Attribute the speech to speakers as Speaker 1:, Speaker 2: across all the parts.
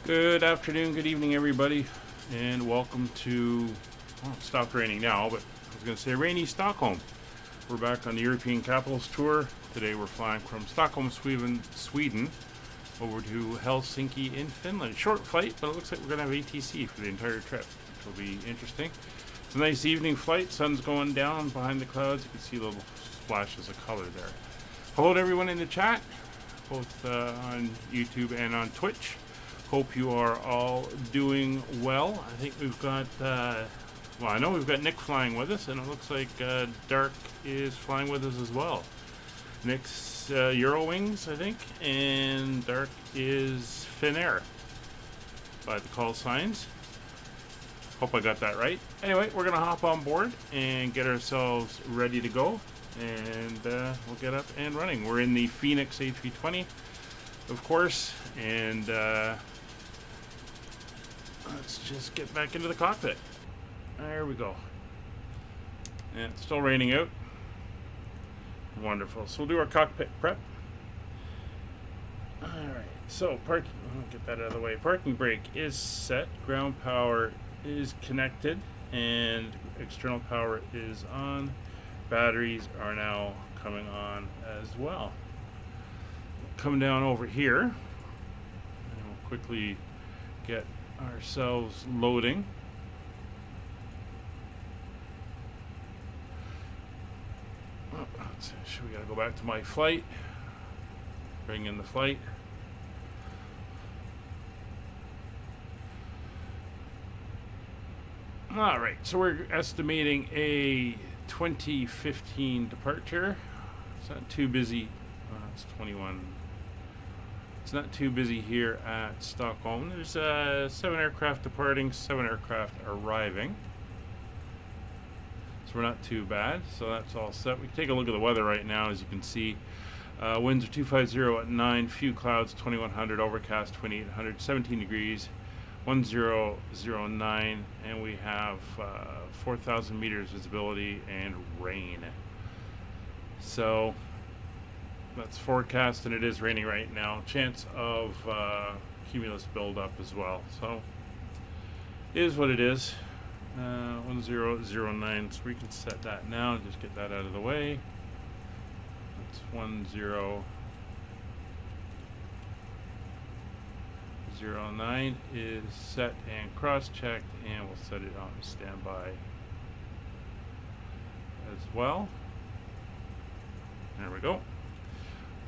Speaker 1: Good afternoon, good evening, everybody, and welcome to, well, it stopped raining now, but I was going to say rainy Stockholm. We're back on the European Capitals Tour. Today we're flying from Stockholm, Sweden, over to Helsinki in Finland. Short flight, but it looks like we're going to have ATC for the entire trip, which will be interesting. It's a nice evening flight. Sun's going down behind the clouds. You can see little splashes of color there. Hello to everyone in the chat, both on YouTube and on Twitch. Hope you are all doing well. I think we've got, well, I know we've got Nick flying with us, and it looks like Dark is flying with us as well. Nick's Eurowings, I think, and Dark is Finnair by the call signs. Hope I got that right. Anyway, we're going to hop on board and get ourselves ready to go, and we'll get up and running. We're in the Phoenix A320, of course, and let's just get back into the cockpit. There we go. And it's still raining out. Wonderful. So we'll do our cockpit prep. Alright, so parking, I'll get that out of the way. Parking brake is set. Ground power is connected. And external power is on. Batteries are now coming on as well. Come down over here. And we'll quickly get ourselves loading. Oh, we gotta go back to my flight. Bring in the flight. All right, so we're estimating a 2015 departure. It's not too busy. It's 21. It's not too busy here at Stockholm. There's 7 aircraft departing, 7 aircraft arriving. So we're not too bad. So that's all set. We can take a look at the weather right now. As you can see, winds are 250 at 9, few clouds, 2100, overcast 2800, 17 degrees, 1009, and we have 4,000 meters visibility and rain. So that's forecast, and it is raining right now. Chance of cumulus buildup as well. So it is what it is. 1009. So we can set that now. Just get that out of the way. That's 1009 is set and cross-checked, and we'll set it on standby as well. There we go.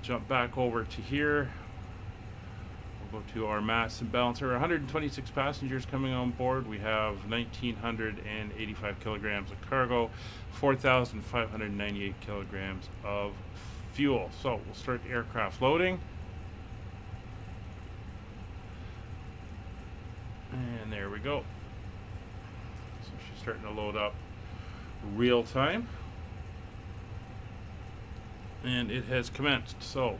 Speaker 1: Jump back over to here. We'll go to our mass and balancer. 126 passengers coming on board. We have 1,985 kilograms of cargo, 4,598 kilograms of fuel. So we'll start the aircraft loading. And there we go. So she's starting to load up real time. And it has commenced. So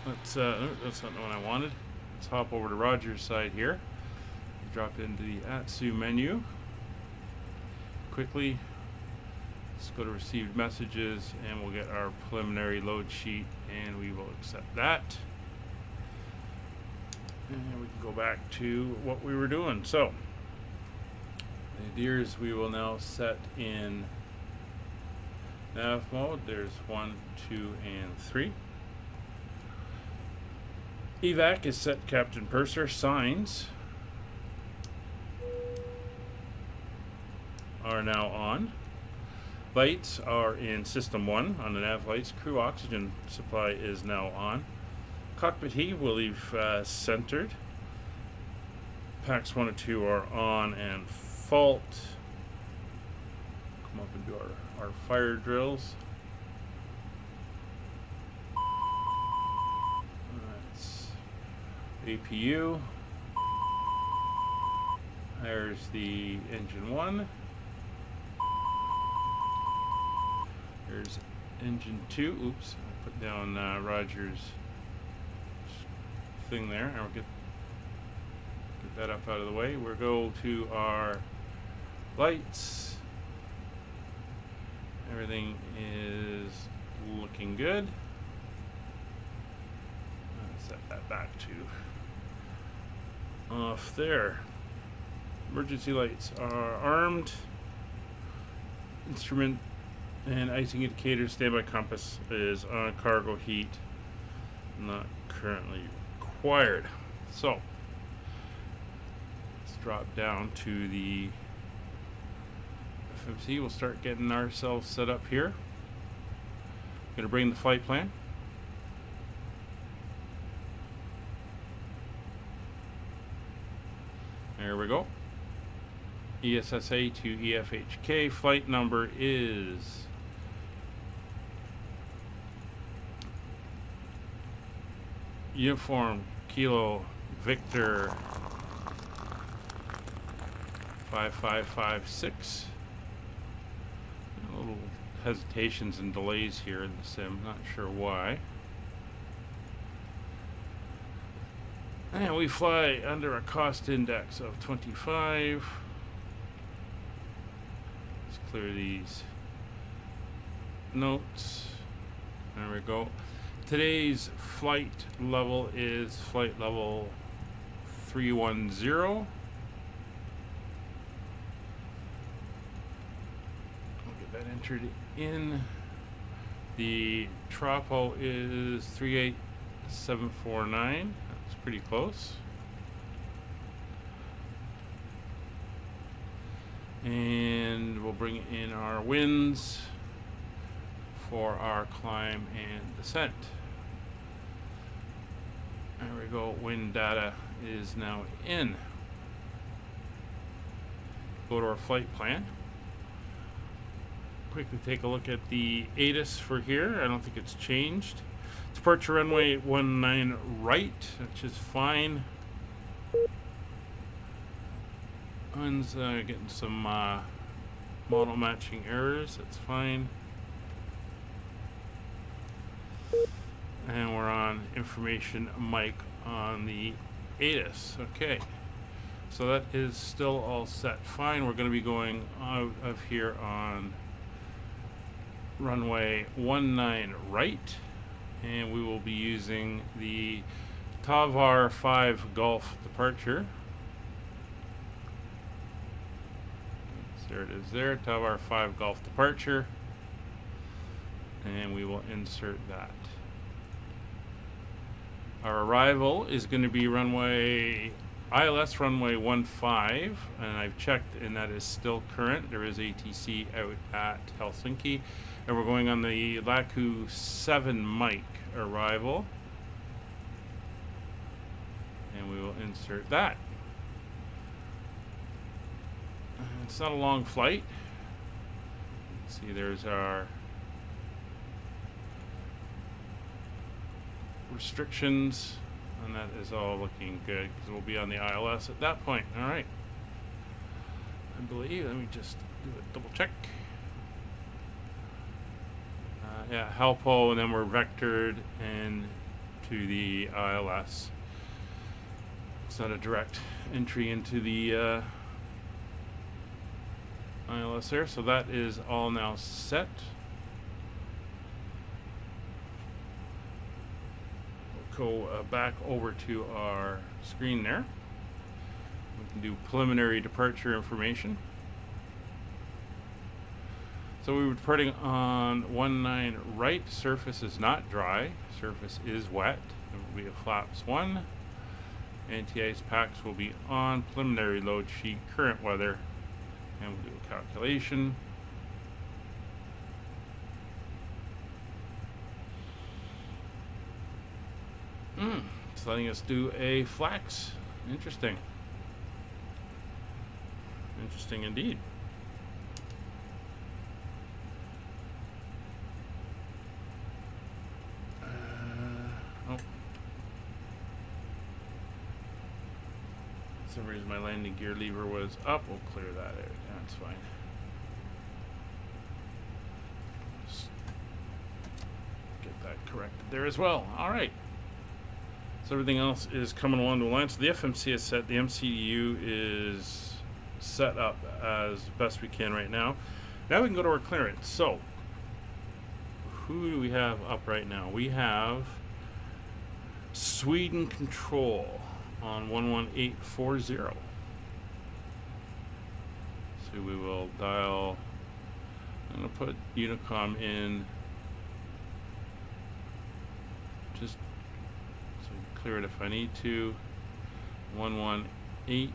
Speaker 1: that's not the one I wanted. Let's hop over to Roger's side here. Drop into the VATSim menu. Quickly, let's go to received messages, and we'll get our preliminary load sheet, and we will accept that. And we can go back to what we were doing. So, the idea is we will now set in nav mode. There's 1, 2, and 3. EVAC is set Captain Purser. Signs are now on. Lights are in System 1 on the nav lights. Crew oxygen supply is now on. Cockpit heat will leave centered. Packs 1 and 2 are on and fault. Come up and do our fire drills. That's APU. There's the engine 1. There's engine 2. Oops, I put down Roger's thing there. And we'll get that up out of the way. We'll go to our lights. Everything is looking good. Set that back to off there. Emergency lights are armed. Instrument and icing indicator. Standby compass is on. Cargo heat not currently required. So let's drop down to the FMC. We'll start getting ourselves set up here. Going to bring the flight plan. There we go. ESSA to EFHK. Flight number is Uniform Kilo Victor 5556. A little hesitations and delays here in the sim, not sure why. And we fly under a cost index of 25. Let's clear these notes. There we go. Today's flight level is flight level 310. I'll get that entered in. The Throttle is 38749. That's pretty close. And we'll bring in our winds for our climb and descent. There we go. Wind data is now in. Go to our flight plan. Quickly take a look at the ATIS for here. I don't think it's changed. Departure runway 19 right, which is fine. One's getting some model matching errors. That's fine. And we're on information mic on the ATIS. Okay. So that is still all set. Fine. We're going to be going out of here on runway 19 right. And we will be using the Tavar 5 Golf departure. There it is there, Tavar 5 Golf departure. And we will insert that. Our arrival is going to be runway ILS runway 15, and I've checked and that is still current. There is ATC out at Helsinki, and we're going on the Laku 7 mic arrival, and we will insert that. It's not a long flight. See, there's our restrictions, and that is all looking good because we'll be on the ILS at that point. All right, I believe. Let me just do a double check. Yeah, Halpo, and then we're vectored into the ILS. It's not a direct entry into the ILS there, so that is all now set. We'll go back over to our screen there. We can do preliminary departure information. So we were departing on 19 right. Surface is not dry. Surface is wet. It will be a flaps 1. Anti-ice packs will be on. Preliminary load sheet. Current weather. And we'll do a calculation. It's letting us do a flax. Interesting. Interesting indeed. Oh. For some reason my landing gear lever was up. We'll clear that out. That's fine. Just get that corrected there as well. All right. So everything else is coming along the line. So the FMC is set. The MCU is set up as best we can right now. Now we can go to our clearance. So who do we have up right now? We have Sweden Control on 11840. So we will dial, I'm going to put Unicom in just so I can clear it if I need to. 118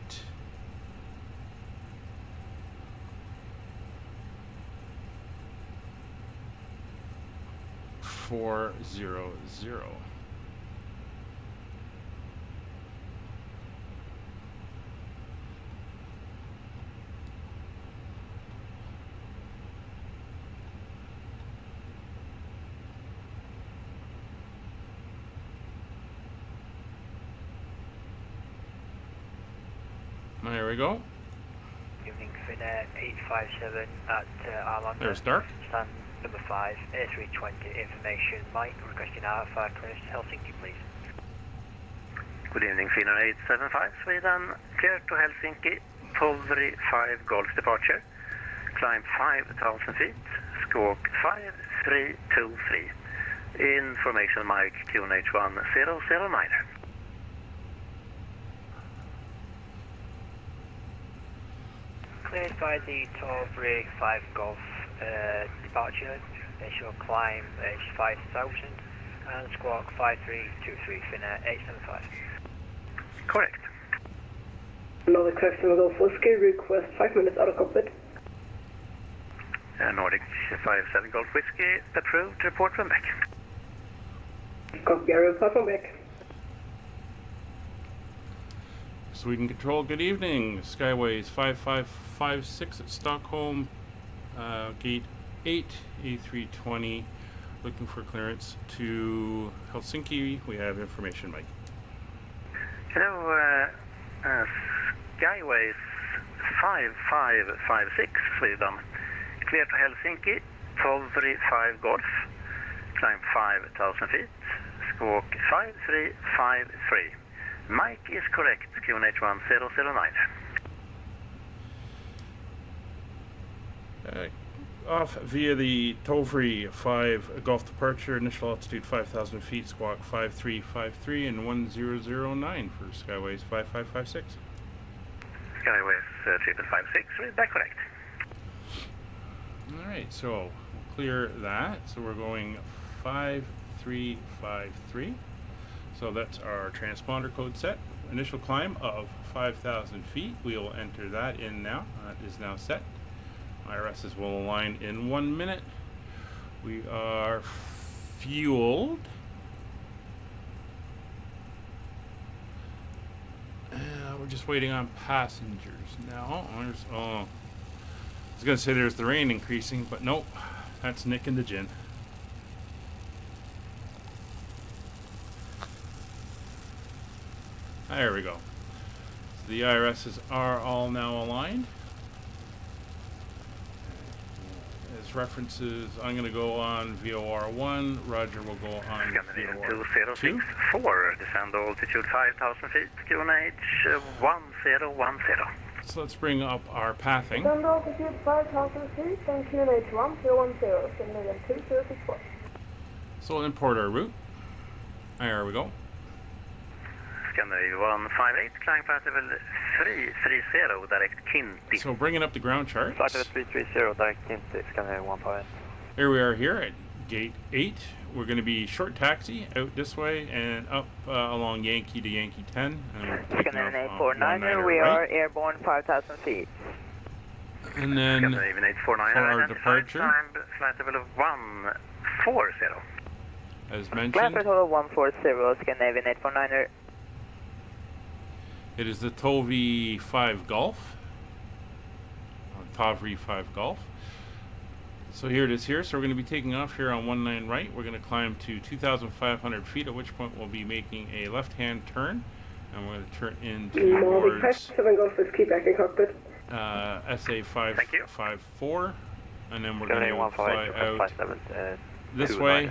Speaker 1: 400. There we go.
Speaker 2: Evening, Finnair 857 at Armand.
Speaker 1: There's Dark.
Speaker 2: Stand number 5, A320 information. Mike, requesting RFR clearance to Helsinki, please.
Speaker 3: Good evening, Finland 875, Sweden. Clear to Helsinki, Poveri 5 Golf departure. Climb 5,000 feet, squawk 5323. Information Mike, QNH1 009.
Speaker 2: Cleared by the Poveri 5 Golf departure. Initial climb is 5,000 and squawk 5323, Finnair 875.
Speaker 3: Correct.
Speaker 4: Nordic Crescent Golf Whiskey, request 5 minutes out of cockpit.
Speaker 3: Nordic 57 Golf Whiskey, approved, report from back.
Speaker 4: Copy, report from back.
Speaker 1: Sweden Control, good evening. Skyways 5556 at Stockholm, gate 8, A320, looking for clearance to Helsinki. We have information, Mike.
Speaker 3: Hello, Skyways 5556 Sweden. Clear to Helsinki, Poveri 5 Golf. Climb 5,000 feet, squawk 5353. Mike is correct, QNH1 009.
Speaker 1: Off via the Poveri 5 Golf departure, initial altitude 5,000 feet, squawk 5353 and 1009 for Skyways 5556.
Speaker 3: Skyways 5556, read that correct.
Speaker 1: Alright, so we'll clear that. So we're going 5353. So that's our transponder code set. Initial climb of 5,000 feet. We will enter that in now. That is now set. IRSs will align in 1 minute. We are fueled. We're just waiting on passengers now. I was going to say there's the rain increasing, but nope. That's Nick and the gin. There we go. So the IRSs are all now aligned. As references, I'm going to go on VOR1. Roger will go on VOR2.
Speaker 3: 2064, descend altitude 5,000 feet, QNH 1010.
Speaker 1: So let's bring up our pathing.
Speaker 4: Descend altitude 5,000 feet and QNH 1010, Finland 2064.
Speaker 1: So we'll import our route. There we go.
Speaker 3: Scandinavia 158, climb flight level 330, direct Kinti.
Speaker 1: So bringing up the ground chart.
Speaker 2: Flight level 330, direct Kinti, Scandinavia 158.
Speaker 1: Here we are here at gate 8. We're going to be short taxi out this way and up along Yankee to Yankee 10. And
Speaker 2: Scandinavia 849, we are airborne 5,000 feet.
Speaker 1: And then
Speaker 3: Scandinavian 849,
Speaker 1: for our departure,
Speaker 3: climb flight level 140.
Speaker 1: as
Speaker 2: Climb
Speaker 1: mentioned,
Speaker 2: flight level 140, Scandinavian 849er.
Speaker 1: it is the Poveri 5 Golf. Poveri 5 Golf. So here it is here. So we're going to be taking off here on 19 right. We're going to climb to 2,500 feet, at which point we'll be making a left-hand turn. And we're going to turn into towards
Speaker 4: Seven Golf Whiskey, back in cockpit.
Speaker 1: SA 554. And then we're going to fly out this way.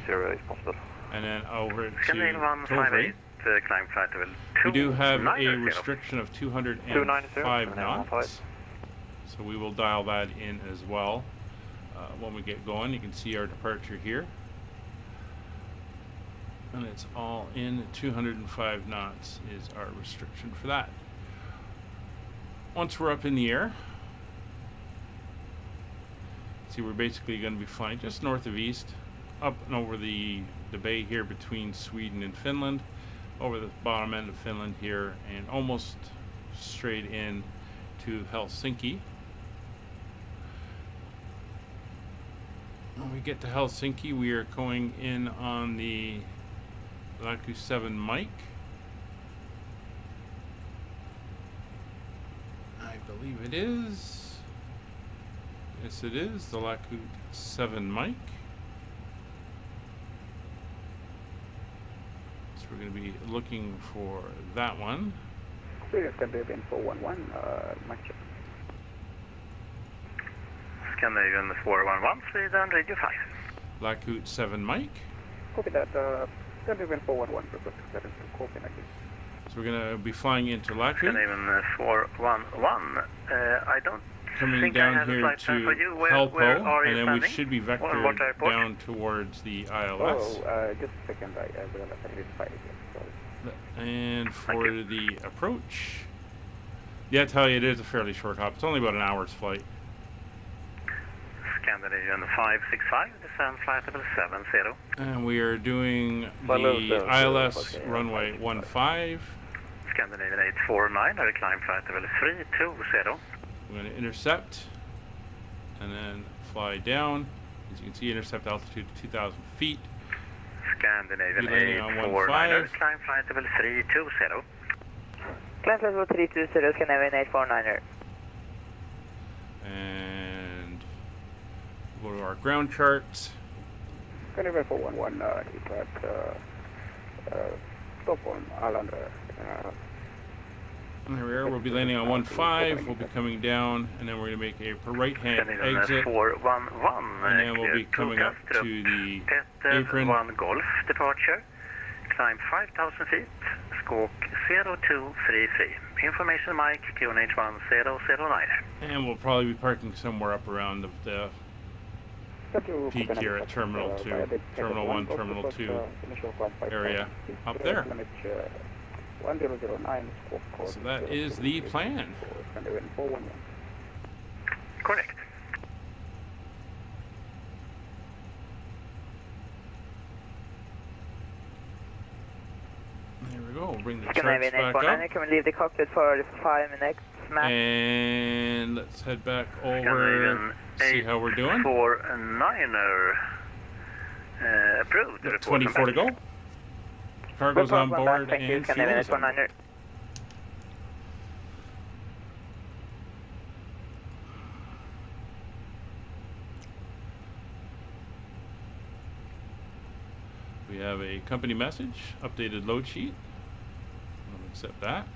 Speaker 1: And then over to Poveri.
Speaker 3: Climb flight level
Speaker 1: We do have a
Speaker 3: 290.
Speaker 1: restriction of 205 knots. So we will dial that in as well. When we get going, you can see our departure here. And it's all in 205 knots is our restriction for that. Once we're up in the air, see, we're basically going to be flying just north of east, up and over the bay here between Sweden and Finland, over the bottom end of Finland here, and almost straight in to Helsinki. When we get to Helsinki, we are going in on the Laku 7 mic. I believe it is. Yes, it is the Laku 7 mic. So we're going to be looking for that one.
Speaker 3: Scandinavian 411, mic check. Scandinavian 411, Sweden, radio 5.
Speaker 1: Laku 7 mic.
Speaker 3: Copy that, Scandinavian 411, request clearance to Copenhagen.
Speaker 1: So we're going to be flying into Laku.
Speaker 3: Scandinavian 411, I don't
Speaker 1: Coming
Speaker 3: think I
Speaker 1: down
Speaker 3: have a
Speaker 1: here
Speaker 3: flight
Speaker 1: to
Speaker 3: plan for you. Where
Speaker 1: Helpo,
Speaker 3: are you
Speaker 1: and then we
Speaker 3: standing?
Speaker 1: should be
Speaker 3: What
Speaker 1: vectored
Speaker 3: airport?
Speaker 1: down towards the ILS.
Speaker 3: Just a second, I will identify it again, sorry.
Speaker 1: And for the approach, yeah, I tell you, it is a fairly short hop. It's only about an hour's flight.
Speaker 3: Scandinavian 565, descend flight level 70.
Speaker 1: And we are doing
Speaker 3: Follow
Speaker 1: the
Speaker 3: the-
Speaker 1: ILS
Speaker 3: okay,
Speaker 1: runway 15.
Speaker 3: Scandinavian 849, climb flight level 320.
Speaker 1: We're going to intercept and then fly down. As you can see, intercept altitude 2,000 feet.
Speaker 3: Scandinavian
Speaker 1: Be landing on
Speaker 3: 849,
Speaker 1: 15.
Speaker 3: climb flight level 320.
Speaker 2: Climb flight level 320, Scandinavian 849er.
Speaker 1: And go to our ground charts.
Speaker 3: Scandinavian 411, is at Stockholm, Arlanda.
Speaker 1: And there we are. We'll be landing on 15. We'll be coming down, and then we're going to make a right-hand
Speaker 3: Scandinavian
Speaker 1: exit.
Speaker 3: 411,
Speaker 1: And then we'll be coming up to the apron.
Speaker 3: 1 Golf departure. Climb 5,000 feet, squawk 0233. Information mic, QNH 1009.
Speaker 1: And we'll probably be parking somewhere up around the peak here at Terminal 2, Terminal 1, Terminal 2 area up there.
Speaker 3: 1009,
Speaker 1: So that is the plan.
Speaker 3: Scandinavian 411. Correct.
Speaker 1: There we go. We'll bring the charts
Speaker 2: Scandinavian
Speaker 1: back
Speaker 2: 849er,
Speaker 1: up.
Speaker 2: can we leave the cockpit for 5 minutes max?
Speaker 1: And let's head back over,
Speaker 3: Scandinavian
Speaker 1: see how we're doing.
Speaker 3: 849er, approved.
Speaker 1: Got 24 to go. Cargo's on board
Speaker 2: Thank you,
Speaker 1: and
Speaker 2: Scandinavian
Speaker 1: fuel's on board.
Speaker 2: 849er.
Speaker 1: We have a company message, updated load sheet. I'll accept that.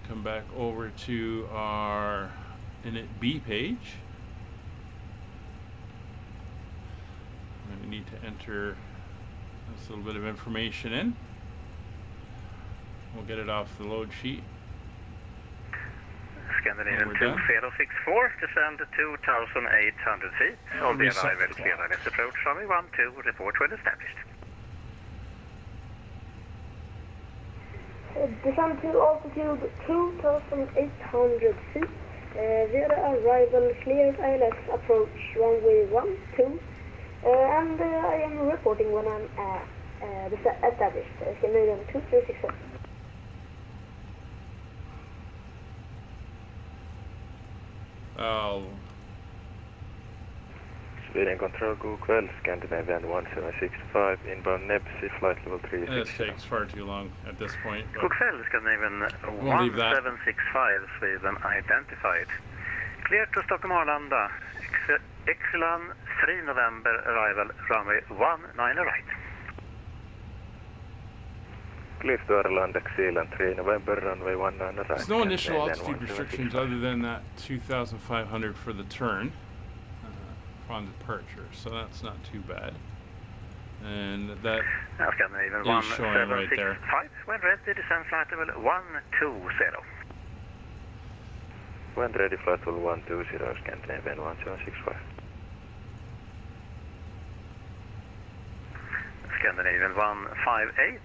Speaker 1: Come back over to our init B page. We need to enter this little bit of information in. We'll get it off the load sheet.
Speaker 3: Scandinavian
Speaker 1: And we're done.
Speaker 3: 2064, descend 2,800 feet. On the
Speaker 1: reset
Speaker 3: arrival,
Speaker 1: the
Speaker 3: clear
Speaker 1: clock.
Speaker 3: ILS approach, runway 12, report when established.
Speaker 4: Descend to altitude 2,800 feet. Via the arrival, cleared ILS approach runway 12. And I am reporting when I'm established. Scandinavian 2367.
Speaker 5: Sweden Control, god kväll, Scandinavian 1765, inbound Nebsi, flight level
Speaker 1: This
Speaker 5: 36.
Speaker 1: takes far too long at this point. But
Speaker 3: God kväll, Scandinavian
Speaker 1: We'll leave that.
Speaker 3: 1765, Sweden identified. Clear to Stockholm Arlanda, Excellent 3 November, arrival, runway 19 right.
Speaker 5: Clear to Arlanda, Excellent 3 November, runway 19 right.
Speaker 1: there's no initial
Speaker 5: Scandinavian
Speaker 1: altitude restrictions
Speaker 5: 1765.
Speaker 1: other than that 2,500 for the turn upon departure, so that's not too bad. And that
Speaker 3: Now Scandinavian
Speaker 1: is showing right there.
Speaker 3: 1765, when ready, descend flight level 120.
Speaker 5: When ready, flight level 120, Scandinavian 1765.
Speaker 3: Scandinavian 158,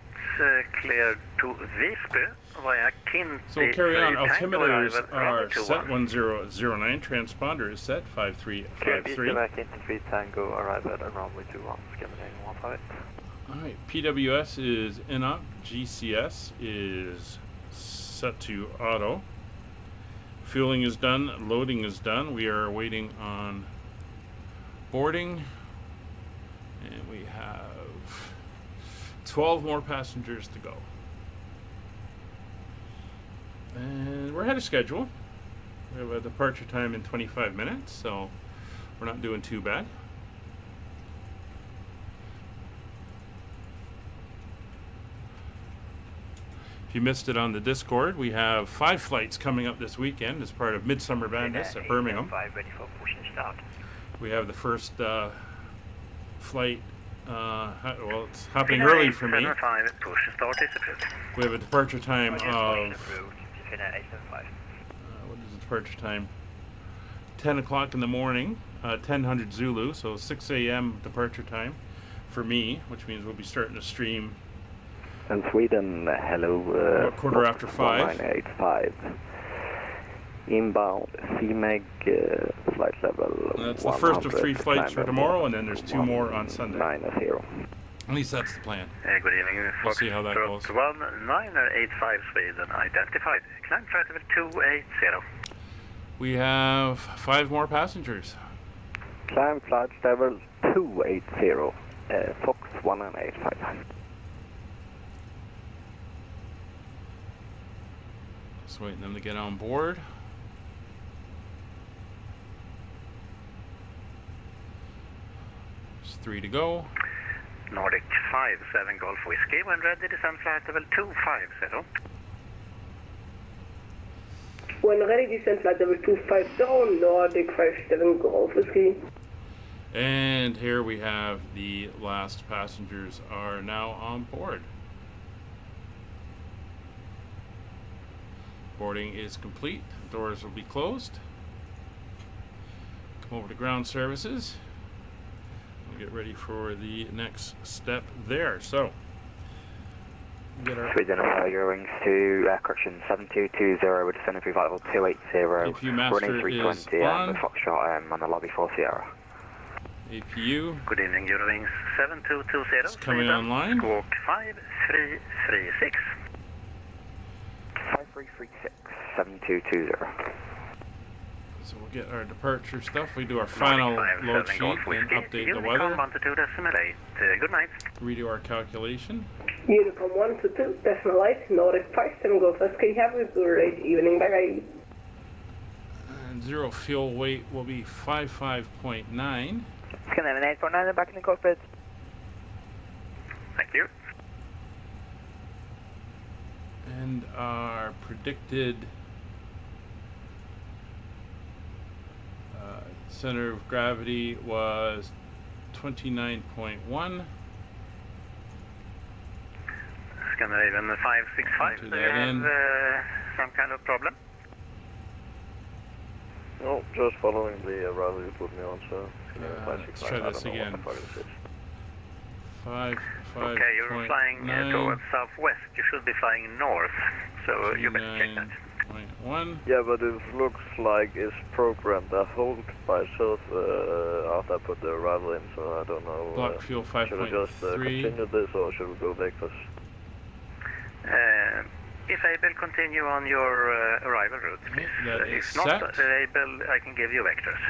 Speaker 3: clear to Visby via Kinty.
Speaker 1: So we'll carry on.
Speaker 3: Tango
Speaker 1: Altimeters
Speaker 3: arrival,
Speaker 1: are
Speaker 3: runway
Speaker 1: set
Speaker 3: 21.
Speaker 1: 1009. Transponder is set
Speaker 5: Clear
Speaker 1: 5353.
Speaker 5: back into 3 Tango, arrival at runway 21, Scandinavian 158.
Speaker 1: Alright, PWS is in up. GCS is set to auto. Fueling is done. Loading is done. We are waiting on boarding. And we have 12 more passengers to go. And we're ahead of schedule. We have a departure time in 25 minutes, so we're not doing too bad. If you missed it on the Discord, we have 5 flights coming up this weekend as part of Midsummer Madness at Birmingham.
Speaker 2: 5 ready for push and start.
Speaker 1: We have the first flight, well, it's happening early for me.
Speaker 3: 5, push and start is approved.
Speaker 1: We have a departure time
Speaker 2: Push
Speaker 1: of,
Speaker 2: approved. Finland 875.
Speaker 1: what is the departure time? 10 o'clock in the morning, 1000 Zulu, so 6 a.m. departure time for me, which means we'll be starting to stream
Speaker 5: And Sweden, hello.
Speaker 1: about quarter after 5.
Speaker 5: 1985. Inbound, CMEG, flight level.
Speaker 1: And that's the first of 3 flights for tomorrow, and then there's 2 more on Sunday.
Speaker 5: 90.
Speaker 1: At least that's the plan.
Speaker 3: Good evening.
Speaker 1: We'll see how that goes.
Speaker 3: 1985 Sweden, identified. Climb flight level 280.
Speaker 1: We have 5 more passengers.
Speaker 5: Climb flight level 280, Fox 1985.
Speaker 1: Just waiting them to get on board. There's 3 to go.
Speaker 3: Nordic 57 Golf Whiskey, when ready, descend flight level 250.
Speaker 4: When ready, descend flight level 250, Nordic 57 Golf Whiskey.
Speaker 1: And here we have the last passengers are now on board. Boarding is complete. Doors will be closed. Come over to ground services. We'll get ready for the next step there. So, get our
Speaker 6: Sweden, your wings to correction 7220 with descending free flight level 280,
Speaker 1: APU master
Speaker 6: running 320
Speaker 1: is on.
Speaker 6: and Foxtrot on the lobby for Sierra.
Speaker 1: APU
Speaker 3: Good evening, Eurowings 7220.
Speaker 1: It's coming
Speaker 3: Sweden,
Speaker 1: online.
Speaker 3: Squawk 5336.
Speaker 6: 5336, 7220.
Speaker 1: So we'll get our departure stuff. We do our final load sheet and update the weather.
Speaker 3: Good night.
Speaker 1: Redo our calculation.
Speaker 4: Unicom 122, decimal 8, Nordic 57 Golf Whiskey. Have a great evening. Bye-bye.
Speaker 1: And zero fuel weight will be 55.9.
Speaker 6: Scandinavian 849, back in the cockpit.
Speaker 3: Thank you.
Speaker 1: And our predicted center of gravity was 29.1.
Speaker 3: Scandinavian 565,
Speaker 1: Enter
Speaker 3: do you
Speaker 1: that
Speaker 3: have
Speaker 1: in.
Speaker 3: some kind of problem?
Speaker 5: No, just following the arrival you put me on, so...
Speaker 1: Let's try this again. 5.9.
Speaker 3: Okay, you're flying towards southwest. You should be flying north, so you better check that.
Speaker 1: 29.1.
Speaker 5: Yeah, but it looks like it's programmed a hold by itself after I put the arrival in, so I don't know.
Speaker 1: Block fuel
Speaker 5: Should I just
Speaker 1: 5.3.
Speaker 5: continue this or should we go back first?
Speaker 3: If able, continue on your arrival route, please.
Speaker 1: That is
Speaker 3: If not
Speaker 1: set.
Speaker 3: able, I can give you vectors.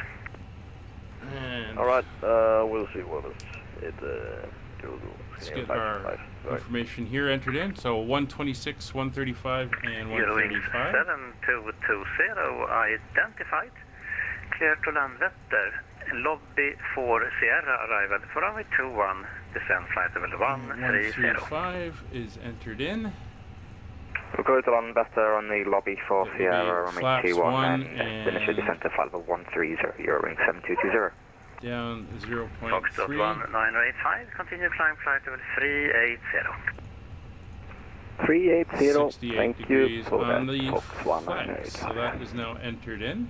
Speaker 1: And
Speaker 5: Alright, we'll see what it will do.
Speaker 1: let's get our information here entered in. So 126, 135, and
Speaker 3: Eurowings
Speaker 1: 135.
Speaker 3: 7220 identified. Clear to land Vetter. Lobby for Sierra arrival for runway 21. Descend flight level 130.
Speaker 1: 135 is entered in.
Speaker 6: We'll go to London better on the lobby for
Speaker 1: It will
Speaker 6: Sierra,
Speaker 1: be
Speaker 6: runway
Speaker 1: flaps
Speaker 6: 21
Speaker 1: 1
Speaker 6: and initial descent to flight level 130, Eurowings 7220.
Speaker 1: Down
Speaker 3: Foxtrot
Speaker 1: 0.3.
Speaker 3: 1985. Continue climb flight level 380.
Speaker 5: 380,
Speaker 1: 68
Speaker 5: thank
Speaker 1: degrees
Speaker 5: you for
Speaker 1: on
Speaker 5: that,
Speaker 1: the
Speaker 5: Fox
Speaker 1: flaps.
Speaker 5: 198.
Speaker 1: So that is now entered in.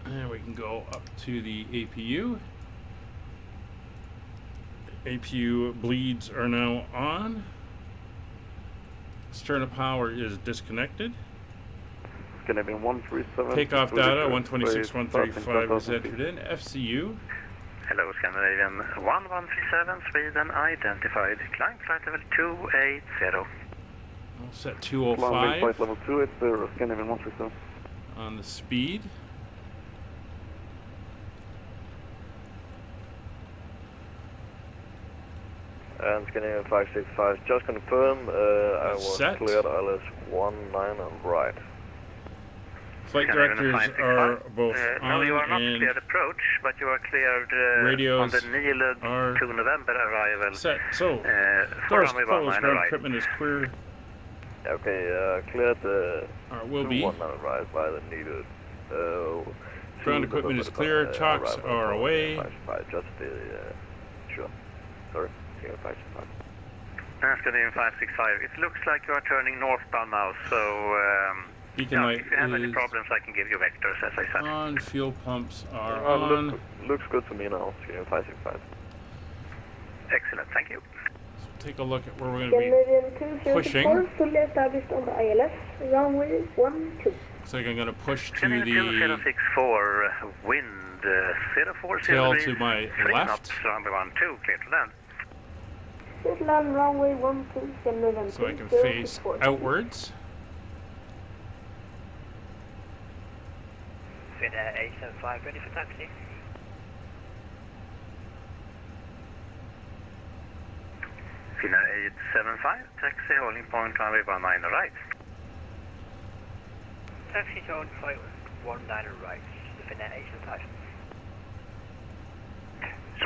Speaker 1: And we can go up to the APU. APU bleeds are now on. Stern power is disconnected.
Speaker 5: Scandinavian 137.
Speaker 1: Takeoff data 126, 135 is entered in. FCU.
Speaker 3: Hello, Scandinavian 1137, Sweden identified. Climb flight level 280.
Speaker 1: All set
Speaker 5: Flight
Speaker 1: 205
Speaker 5: level 280, Scandinavian 137.
Speaker 1: on the speed.
Speaker 5: And Scandinavian 565, just confirm, I was
Speaker 1: Set.
Speaker 5: cleared ILS 19 and right.
Speaker 1: Flight
Speaker 3: Scandinavian
Speaker 1: directors
Speaker 3: 565.
Speaker 1: are both
Speaker 3: No,
Speaker 1: on
Speaker 3: you are not
Speaker 1: and
Speaker 3: cleared approach, but you are cleared
Speaker 1: radios
Speaker 3: on the Nile
Speaker 1: are
Speaker 3: to November arrival.
Speaker 1: set. So,
Speaker 3: For
Speaker 1: doors
Speaker 3: runway
Speaker 1: closed,
Speaker 3: 19
Speaker 1: ground
Speaker 3: right.
Speaker 1: equipment is clear.
Speaker 5: Okay, cleared
Speaker 1: Will be.
Speaker 5: 19 right by the needed.
Speaker 1: Ground equipment is clear. Chocks are away.
Speaker 5: 565, just sure. Sorry, Scandinavian 565.
Speaker 3: Scandinavian 565. It looks like you are turning northbound now, so
Speaker 1: Beacon light
Speaker 3: if you have any
Speaker 1: is
Speaker 3: problems, I can give you vectors, as I said.
Speaker 1: on. Fuel pumps are
Speaker 5: Look,
Speaker 1: on.
Speaker 5: looks good to me now, Scandinavian 565.
Speaker 3: Excellent, thank you.
Speaker 1: So take a look at where we're going to be.
Speaker 4: Scandinavian
Speaker 1: pushing.
Speaker 4: 204, fully established on the ILS, runway 12.
Speaker 1: Looks like I'm going to push to
Speaker 3: Scandinavian
Speaker 1: the
Speaker 3: 2064, wind 040
Speaker 1: tail
Speaker 3: degrees,
Speaker 1: to my
Speaker 3: 3
Speaker 1: left.
Speaker 3: knots, runway 12, clear to land.
Speaker 4: Clear to land, runway 12, Scandinavian
Speaker 1: So I can face
Speaker 4: 204.
Speaker 1: outwards.
Speaker 2: Finnair 875, ready for taxi.
Speaker 3: Finnair 875, taxi holding point runway 19 right.
Speaker 2: Taxi to holding point 19 right, Finnair 875.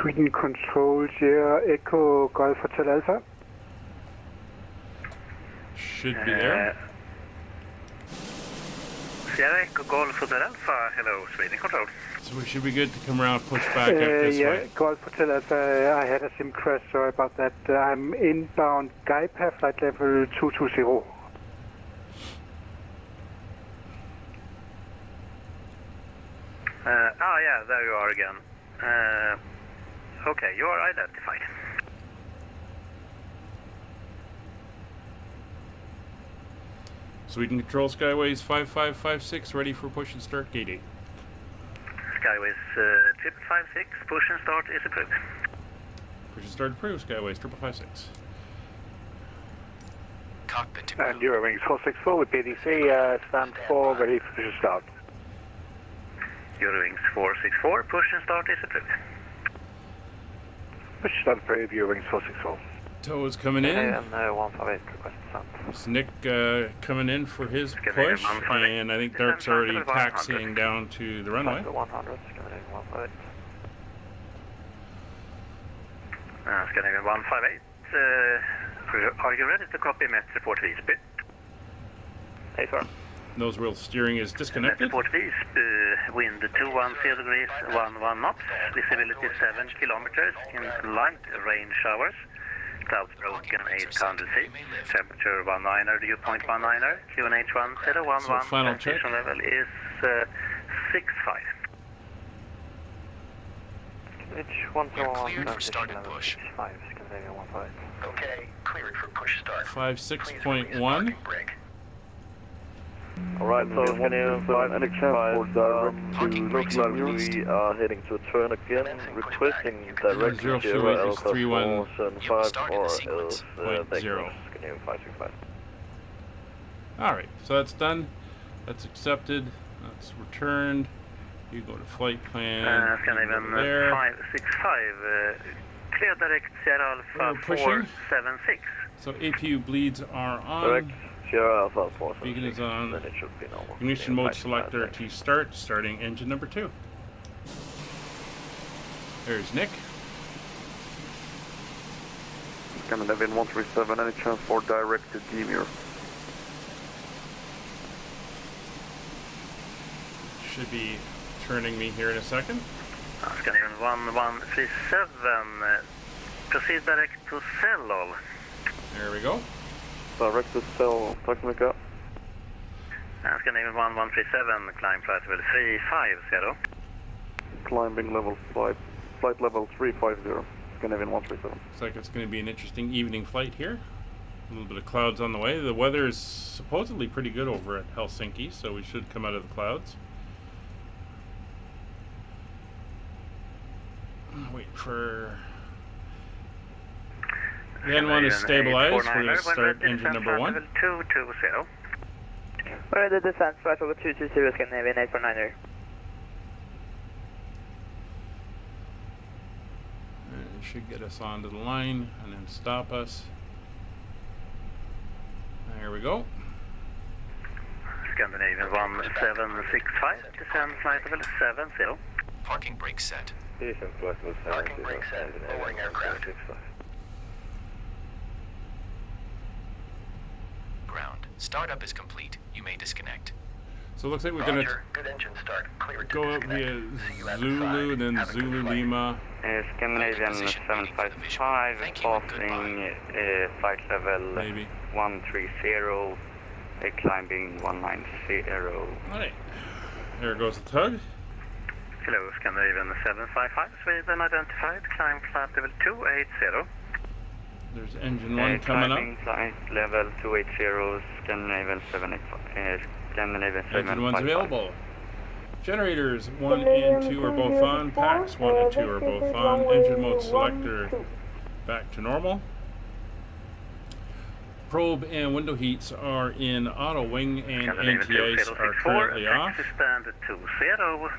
Speaker 7: Sweden Control, Sierra Echo Golf Hotel Alpha.
Speaker 1: Should be there.
Speaker 3: Sierra Echo Golf Hotel Alpha, hello, Sweden Control.
Speaker 1: So we should be good to come around, push back up this
Speaker 7: Yeah,
Speaker 1: way.
Speaker 7: Golf Hotel Alpha, I had a SIM crash, sorry about that. I'm inbound Gaipa, flight level 220.
Speaker 3: Yeah, there you are again. Okay, you are identified.
Speaker 1: Sweden Control Skyways 5556, ready for push and start, gate 8.
Speaker 3: Skyways 5556, push and start is approved.
Speaker 1: Push and start approved, Skyways 5556.
Speaker 8: Cockpit to
Speaker 7: And Eurowings 464 with PDC, stand for, ready for push and start.
Speaker 3: Eurowings 464, push and start is approved.
Speaker 7: Push and start approved, Eurowings 464.
Speaker 1: Tow is coming in.
Speaker 6: And 158, request descent.
Speaker 1: It's Nick coming in for his
Speaker 3: Scandinavian
Speaker 1: push,
Speaker 3: 158.
Speaker 1: and I think
Speaker 3: Descent
Speaker 1: Dark's already
Speaker 3: level 100.
Speaker 1: taxiing down to the runway.
Speaker 6: 100, Scandinavian 158.
Speaker 3: Scandinavian 158, are you ready to copy Met Report Visby?
Speaker 6: Hey, sir.
Speaker 1: Nose wheel steering is
Speaker 3: Met
Speaker 1: disconnected.
Speaker 3: Report Visby, wind 210 degrees, 11 knots, visibility 7 kilometers in light rain showers. Clouds broken 800 feet, temperature 19er, dew point 19er, QNH 1011,
Speaker 1: So final check.
Speaker 3: transition level is 65.
Speaker 6: It's 121,
Speaker 8: cleared for start and
Speaker 6: level
Speaker 8: push.
Speaker 6: 5, Scandinavian 158.
Speaker 8: Okay, cleared for push start.
Speaker 1: 56.1.
Speaker 5: Alright, so Scandinavian 565, looks like we are heading to a turn again, requesting direct
Speaker 1: Zero
Speaker 5: Sierra
Speaker 1: flight is
Speaker 5: Alpha
Speaker 1: 31.
Speaker 5: 475 or else
Speaker 1: Point
Speaker 5: Vector,
Speaker 1: zero.
Speaker 5: Scandinavian 565.
Speaker 1: Alright, so that's done. That's accepted. That's returned. You go to flight plan.
Speaker 3: Scandinavian
Speaker 1: there.
Speaker 3: 565, clear direct Sierra
Speaker 1: We're
Speaker 3: Alpha
Speaker 1: pushing.
Speaker 3: 476.
Speaker 1: So APU bleeds are on.
Speaker 5: Direct Sierra Alpha 476,
Speaker 1: Beacon is on.
Speaker 5: then it should be normal.
Speaker 1: Ignition mode
Speaker 5: Scandinavian
Speaker 1: selector
Speaker 5: 565.
Speaker 1: to start, starting engine number 2. There's Nick.
Speaker 5: Scandinavian 137, any chance for direct to Demure?
Speaker 1: Should be turning me here in a second.
Speaker 3: Scandinavian 1137, proceed direct to Sellol.
Speaker 1: There we go.
Speaker 5: Direct to cell, tack så mycket.
Speaker 3: Scandinavian 1137, climb flight level 350.
Speaker 5: climbing level 5, flight level 350, Scandinavian 137.
Speaker 1: Looks like it's going to be an interesting evening flight here. A little bit of clouds on the way. The weather is supposedly pretty good over at Helsinki, so we should come out of the clouds. Wait for the N1 to stabilize. We're going to start engine number 1.
Speaker 3: 220.
Speaker 6: Where the descent, flight level 220, Scandinavian 849er.
Speaker 1: It should get us onto the line and then stop us. There we go.
Speaker 3: Scandinavian 1765, descend flight level 70.
Speaker 8: Parking brake set.
Speaker 5: Decent flight level 70.
Speaker 8: Parking brake set. Lowering aircraft. Ground. Startup is complete. You may disconnect.
Speaker 1: So it looks like we're going to
Speaker 8: Good engine start. Clear to
Speaker 1: go up via Zulu and then Zulu Lima.
Speaker 6: Scandinavian 755, passing flight level
Speaker 1: Maybe.
Speaker 6: 130, climbing 190.
Speaker 1: Alright. There goes the tug.
Speaker 3: Hello, Scandinavian 755, Sweden identified, climb flight level 280.
Speaker 1: There's engine 1 coming up.
Speaker 6: Climbing flight level 280, Scandinavian 785. Scandinavian
Speaker 1: Engine 1's
Speaker 6: 755.
Speaker 1: available. Generators 1 and 2 are both on. Packs 1 and 2 are both on. Engine mode selector back to normal. Probe and window heats are in auto. Wing and anti-ice are currently off.
Speaker 3: Stand 20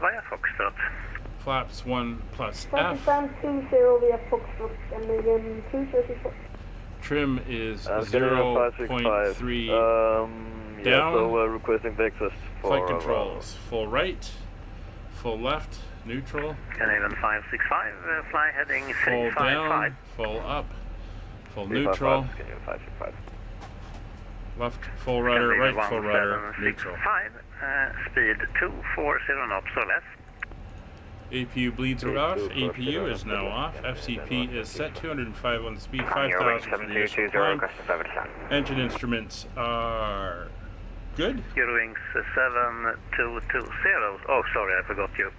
Speaker 3: via Foxtrot.
Speaker 1: Flaps 1 plus F.
Speaker 4: Stand 20 via Foxtrot, Scandinavian 234.
Speaker 1: Trim is
Speaker 5: Scandinavian 565.
Speaker 1: 0.3
Speaker 5: Yeah,
Speaker 1: down.
Speaker 5: so requesting the access for
Speaker 1: Flight controls. Full right, full left, neutral,
Speaker 3: Scandinavian 565, fly heading
Speaker 1: full
Speaker 3: 355.
Speaker 1: down, full up, full neutral,
Speaker 5: 565.
Speaker 1: left full rudder, right full rudder, neutral.
Speaker 3: 5, speed 240 knots or less.
Speaker 1: APU bleeds are off. APU is now off. FCP is set 205 on the speed, 5,000 for the initial climb. Engine instruments are good.
Speaker 3: Eurowings 7220. Oh, sorry, I forgot you.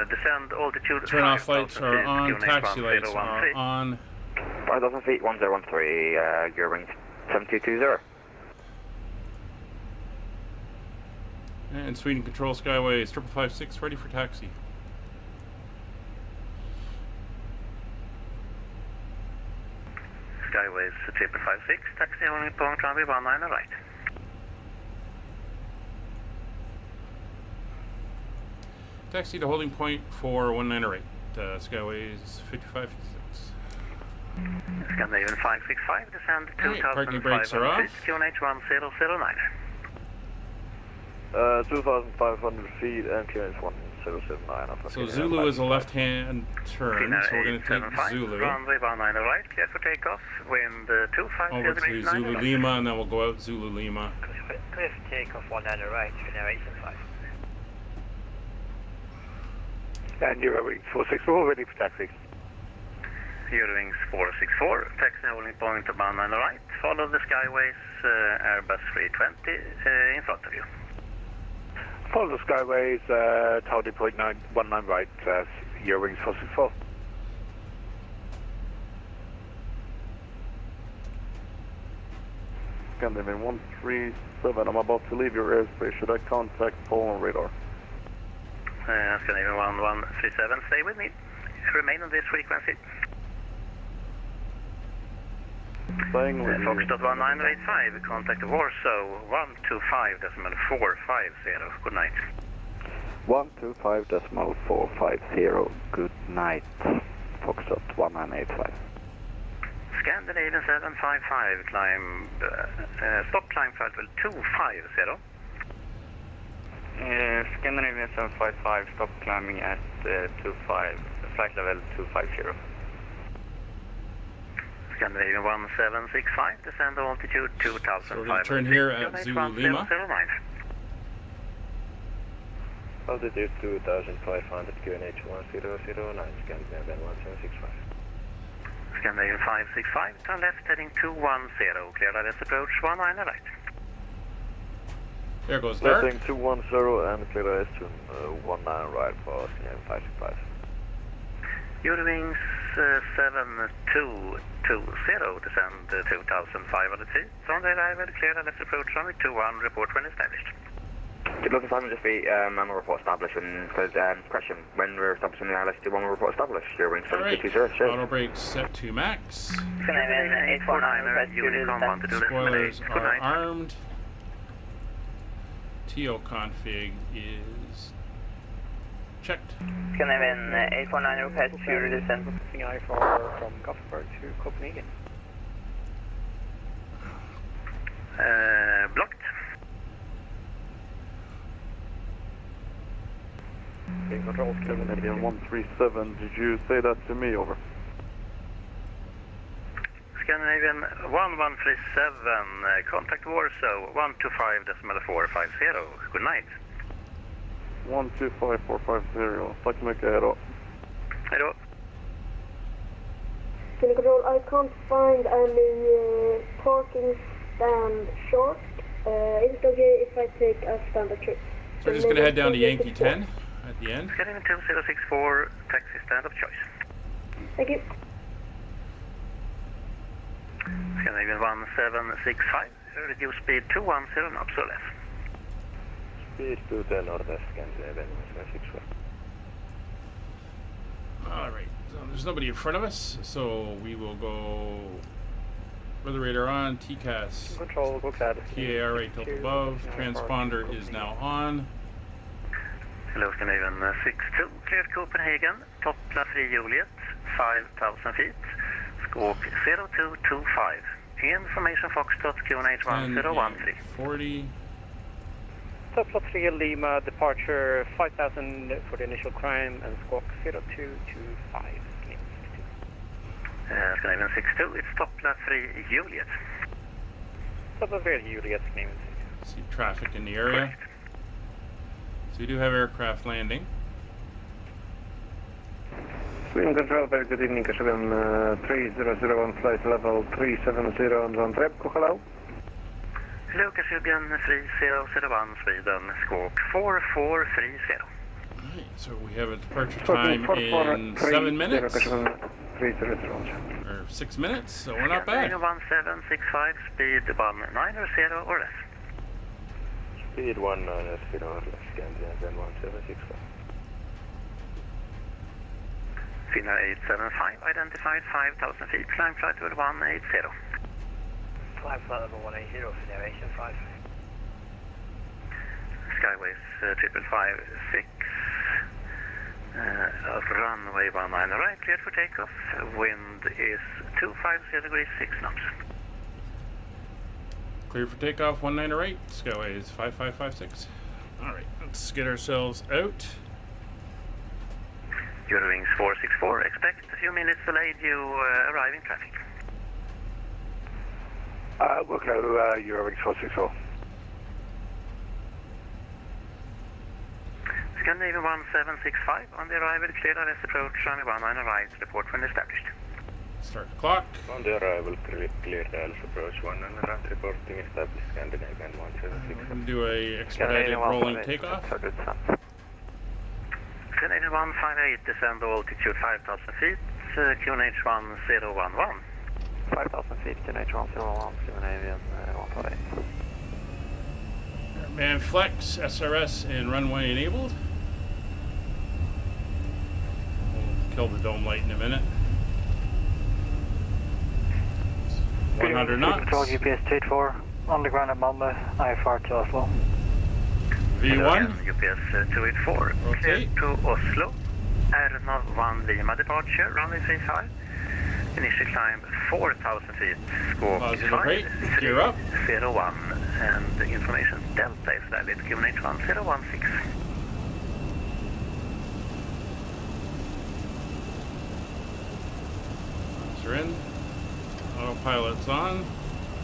Speaker 3: Descend altitude.
Speaker 1: Turn off lights
Speaker 3: 5,000
Speaker 1: are on.
Speaker 3: feet,
Speaker 1: Taxi lights
Speaker 3: 1013.
Speaker 1: are on.
Speaker 6: 5,000 feet, 1013, Eurowings 7220.
Speaker 1: And Sweden Control Skyways 5556 ready for taxi.
Speaker 3: Skyways 5556, taxi only point runway 19 right.
Speaker 1: Taxi to holding point for 19 right. Skyways 5556.
Speaker 3: Scandinavian 565, descend
Speaker 1: Alright, parking brakes are
Speaker 3: 2,500
Speaker 1: off.
Speaker 3: feet, QNH 1009.
Speaker 5: 2,500 feet and clearance 1079.
Speaker 1: So Zulu is a left-hand turn, so we're going to take Zulu.
Speaker 3: Runway 19 right, clear for takeoff, wind 25
Speaker 1: Over to Zulu Lima, and then we'll go out Zulu Lima.
Speaker 2: Clear for takeoff 19 right, Finnair 875.
Speaker 7: And Eurowings 464, ready for taxi.
Speaker 3: Eurowings 464, taxi holding point 19 right, follow the Skyways Airbus 320 in front of you.
Speaker 7: Follow the Skyways, holding point 19 right, Eurowings 464.
Speaker 5: Scandinavian 137, I'm about to leave your airspace. Should I contact Poland radar?
Speaker 3: Scandinavian 1137, stay with me. Remain on this frequency.
Speaker 5: Staying with you.
Speaker 3: Foxtrot 1985, contact Warsaw 125.450. Good night.
Speaker 6: 125.450, good night. Foxtrot 1985.
Speaker 3: Scandinavian 755, climb, stop climb flight level 250.
Speaker 6: Scandinavian 755, stop climbing at flight level 250.
Speaker 3: Scandinavian 1765, descend altitude 2,500.
Speaker 1: So we're going to turn here at Zulu Lima.
Speaker 5: Altitude 2,500, QNH 1009, Scandinavian 1765.
Speaker 3: Scandinavian 565, turn left heading 210, clear ILS approach 19 right.
Speaker 1: There goes Dark.
Speaker 5: Letting 210 and clear S to 19 right for Sierra 565.
Speaker 3: Eurowings 7220, descend 2,500 feet. On the arrival, clear and let's approach runway 21, report when established.
Speaker 6: Good luck, Simon. Just be report established and correction. When we're establishing the ILS 21 report established, Eurowings 7220.
Speaker 1: Auto brakes set to max.
Speaker 2: Finland 849,
Speaker 3: Unicom
Speaker 1: Spoilers are armed. TO config is checked.
Speaker 2: Finland 849, request fuel descent.
Speaker 9: I-4 from Gothenburg to Copenhagen.
Speaker 3: Blocked.
Speaker 5: Control Scandinavian 137, did you say that to me, over?
Speaker 3: Scandinavian 1137, contact Warsaw 125.450. Good night.
Speaker 5: 125450, tack så mycket, hejdå.
Speaker 3: Hejdå.
Speaker 4: Can control, I can't find any parking stand short. Is it okay if I take a standard trip?
Speaker 1: So we're just going to head down to Yankee 10 at the end.
Speaker 3: Scandinavian 2064, taxi stand of choice.
Speaker 4: Thank you.
Speaker 3: Scandinavian 1765, reduce speed 210 knots or less.
Speaker 5: Speed 210 northwest, Scandinavian 1765.
Speaker 1: Alright, so there's nobody in front of us, so we will go weather radar on, TCAS,
Speaker 9: Control, go clear.
Speaker 1: TAR right tilt above, transponder is now on.
Speaker 3: Hello Scandinavian 62, cleared Copenhagen, Toppla 3 Juliet, 5,000 feet, squawk 0225. Information Foxtrot QNH 1013.
Speaker 1: 40.
Speaker 9: Toppla 3 Lima, departure 5,000 for the initial climb and squawk 0225.
Speaker 3: Scandinavian 62, it's Toppla 3 Juliet.
Speaker 9: Toppla 3 Juliet, Scandinavian 62.
Speaker 1: See traffic in the area.
Speaker 3: Correct.
Speaker 1: So we do have aircraft landing.
Speaker 7: Swing control, very good evening, Kashagan 300 on flight level 370 on Repco, hello.
Speaker 3: Hello Kashugan 3001 Sweden, squawk 4430.
Speaker 1: Alright, so we have a departure time in 7 minutes.
Speaker 7: 300.
Speaker 1: Or 6 minutes, so we're not bad.
Speaker 3: 1765, speed 190 or less.
Speaker 5: Speed 190 or less, Scandinavian 1765.
Speaker 3: Finland 875, identified 5,000 feet, climb flight level 180.
Speaker 2: Climb flight level 180, Finland 875.
Speaker 3: Skyways 5556, runway 19 right, cleared for takeoff. Wind is 250 degrees 6 knots.
Speaker 1: Clear for takeoff, 19 right, Skyways 5556. Alright, let's get ourselves out.
Speaker 3: Eurowings 464, expect a few minutes delayed, you arrive in traffic.
Speaker 7: We're clear, Eurowings 464.
Speaker 3: Scandinavian 1765, on the arrival, cleared on approach, runway 19 right, report when established.
Speaker 1: Start the clock.
Speaker 5: On the arrival, cleared ILS approach 19 right, reporting established, Scandinavian 1765.
Speaker 1: We're going to do a expedited rolling takeoff.
Speaker 3: Scandinavian 158, descend altitude 5,000 feet, QNH 1011.
Speaker 6: 5,000 feet, QNH 1011, Scandinavian 158.
Speaker 1: Man flex, SRS, and runway enabled. We'll kill the dome light in a minute. 100 knots.
Speaker 2: Control GPS 284, underground at Malmö, IFR to Oslo.
Speaker 1: V1.
Speaker 3: UPS 284, clear to Oslo. Aeronav 1 Lima departure, runway 35. Initial climb 4,000 feet, squawk
Speaker 1: Positive rate, gear up.
Speaker 3: 501, and information Delta is valid, QNH 1016.
Speaker 1: We're in. Autopilot's on.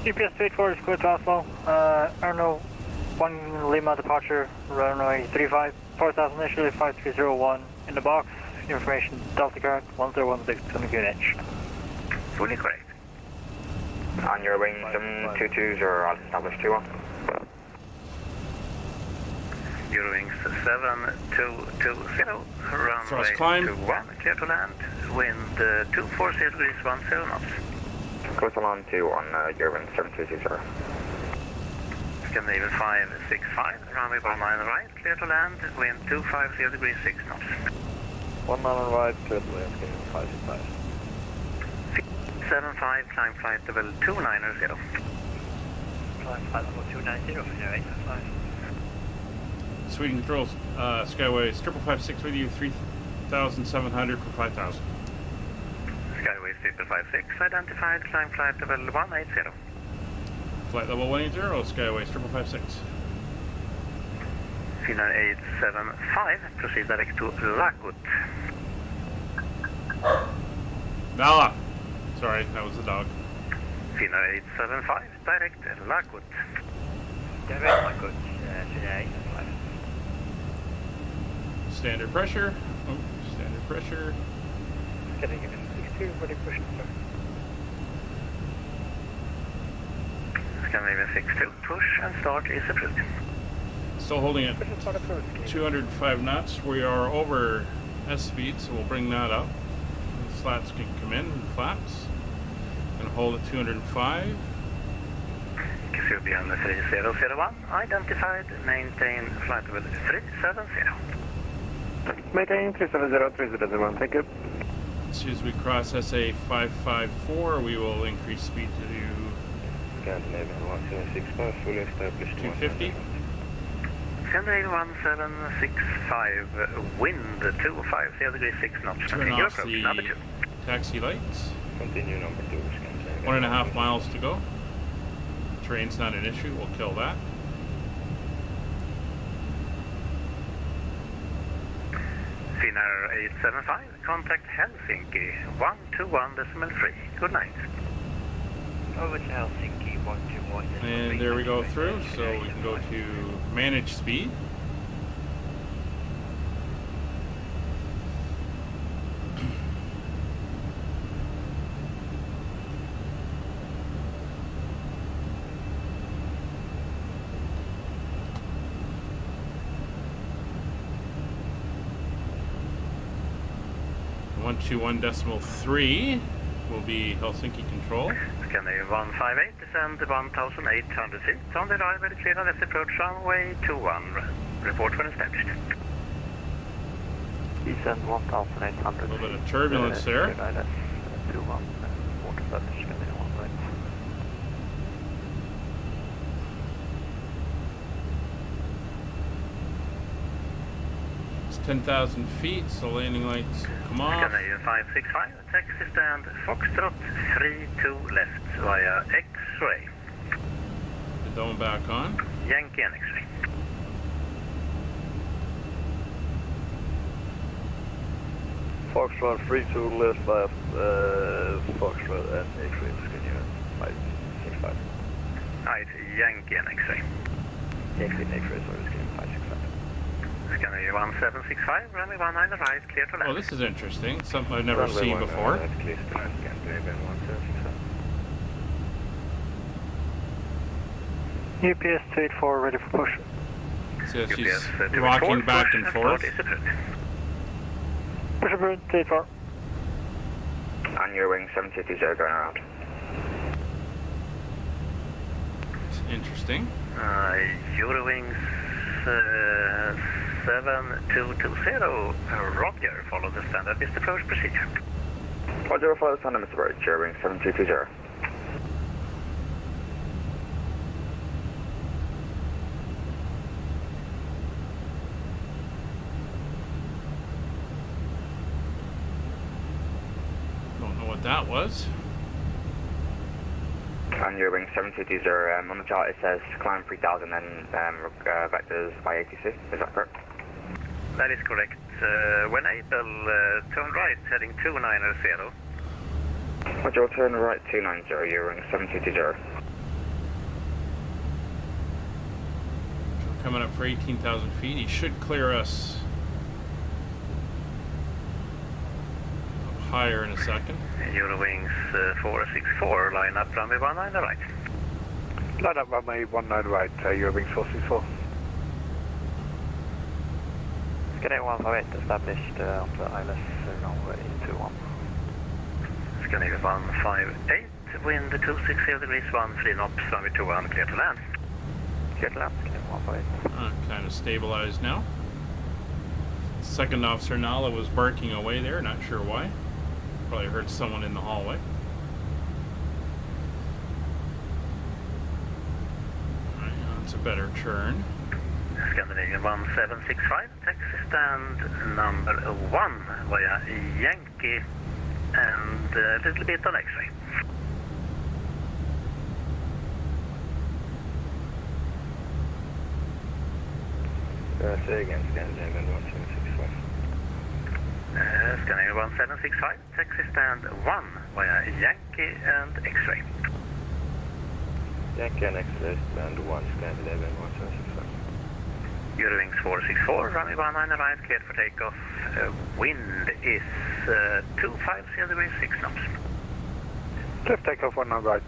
Speaker 2: GPS 284 is clear to Oslo. Aeronav 1 Lima departure, runway 35, 4,000 initially, 5301 in the box. Information Delta current 1016 on the QNH.
Speaker 3: Fully correct.
Speaker 6: On your wing 220, I'll establish 21.
Speaker 3: Eurowings 7220, runway
Speaker 1: climb.
Speaker 3: 21, clear to land, wind 240 degrees 10 knots.
Speaker 6: Coastal on 21, Eurowings 7220.
Speaker 3: Scandinavian 565, runway 19 right, clear to land, wind 250 degrees 6 knots.
Speaker 5: 19 right, clear to land, Scandinavian 565.
Speaker 3: 75, climb flight level 290.
Speaker 2: Climb flight level 290, Finnair 855.
Speaker 1: Sweden controls, Skyways 5556 with you, 3,700 for 5,000.
Speaker 3: Skyways 5556, identified, climb flight level 180.
Speaker 1: Flight level 180, Skyways 5556.
Speaker 3: Finnair 875, proceed direct to Lagut.
Speaker 1: Nala! Sorry, that was the dog.
Speaker 3: Finnair 875, direct Lagut.
Speaker 2: Direct Lagut, Finnair 875.
Speaker 1: Standard pressure. Oh, standard pressure.
Speaker 9: Scandinavian 62, ready for push, sir.
Speaker 3: Scandinavian 62, push and start is approved.
Speaker 1: Still holding at
Speaker 9: Push and start approach.
Speaker 1: 205 knots. We are over S speed, so we'll bring that up. The slats can come in and flaps. And hold at 205.
Speaker 3: Kasubian 3001, identified, maintain flight level 370.
Speaker 5: Maintain 370, thank you.
Speaker 1: As soon as we cross SA 554, we will increase speed to
Speaker 5: Scandinavian 1765, fully established.
Speaker 1: 250.
Speaker 3: Scandinavian 1765, wind 250 degrees 6 knots.
Speaker 1: Turn
Speaker 3: Continue
Speaker 1: off
Speaker 3: approach
Speaker 1: the
Speaker 3: number 2.
Speaker 1: taxi lights.
Speaker 5: Continue number 2, Scandinavian.
Speaker 1: 1.5 miles to go. Terrain's not an issue, we'll kill that.
Speaker 3: Finnair 875, contact Helsinki 121.3. Good night.
Speaker 2: Over to Helsinki 121.
Speaker 1: And there we go through, so we can go to manage speed. .121.3 will be Helsinki control.
Speaker 3: Scandinavian 158, descend 1,800 feet. On the arrival, clear on left approach runway 21. Report when established.
Speaker 5: Descend 1,800.
Speaker 1: A little bit of turbulence there.
Speaker 5: 21, report established, Scandinavian 1 right.
Speaker 1: It's 10,000 feet, so landing lights will come off.
Speaker 3: Scandinavian 565, taxi stand Foxtrot 32 left via X-ray.
Speaker 1: The dome back on.
Speaker 3: Yankee and X-ray.
Speaker 5: Foxtrot 32 left via Foxtrot and X-ray, Scandinavian 565.
Speaker 3: Right, Yankee and X-ray.
Speaker 5: X-ray, sorry, Scandinavian 565.
Speaker 3: Scandinavian 1765, runway 19 right, clear to land.
Speaker 1: Oh, this is interesting. Something I've never seen before.
Speaker 7: UPS 284, ready for push.
Speaker 1: So she's
Speaker 3: UPS 284,
Speaker 1: rocking back
Speaker 3: push
Speaker 1: and
Speaker 3: and
Speaker 1: forth.
Speaker 3: start is approved.
Speaker 7: Push approved, 284.
Speaker 6: On your wing 720 going around.
Speaker 1: It's interesting.
Speaker 3: Eurowings 7220, Roger, follow the standard business approach procedure.
Speaker 6: Roger, follow the standard, Mr. Bird, Eurowings 7220.
Speaker 1: Don't know what that was.
Speaker 6: On your wing 7220, on the chart it says climb 3000 and vectors by ATC, is that correct?
Speaker 3: That is correct. When able, turn right, heading 290.
Speaker 6: Roger, turn right 290, Eurowing 7220.
Speaker 1: Coming up for 18,000 feet. He should clear us up higher in a second.
Speaker 3: Eurowings 464, line up runway 19 right.
Speaker 7: Line up runway 19 right, Eurowings 464.
Speaker 9: Scandinavia 158 established on the ILS runway 21.
Speaker 3: Scandinavia 158, wind 260 degrees, 13 knots, runway 21, clear to land.
Speaker 9: Clear to land, Scandinavia 158.
Speaker 1: Kind of stabilized now. Second officer Nala was barking away there, not sure why. Probably heard someone in the hallway. Alright, that's a better turn.
Speaker 3: Scandinavian 1765, taxi stand number 1 via Yankee and a little bit on X-ray.
Speaker 6: Say again, Scandinavian 1765.
Speaker 3: Scandinavian 1765, taxi stand 1 via Yankee and X-ray.
Speaker 6: Yankee and X-ray, stand 1, Scandinavian 1765.
Speaker 3: Eurowings 464, runway 19 right, cleared for takeoff. Wind is 250 degrees, 6 knots.
Speaker 7: Clear takeoff 19 right,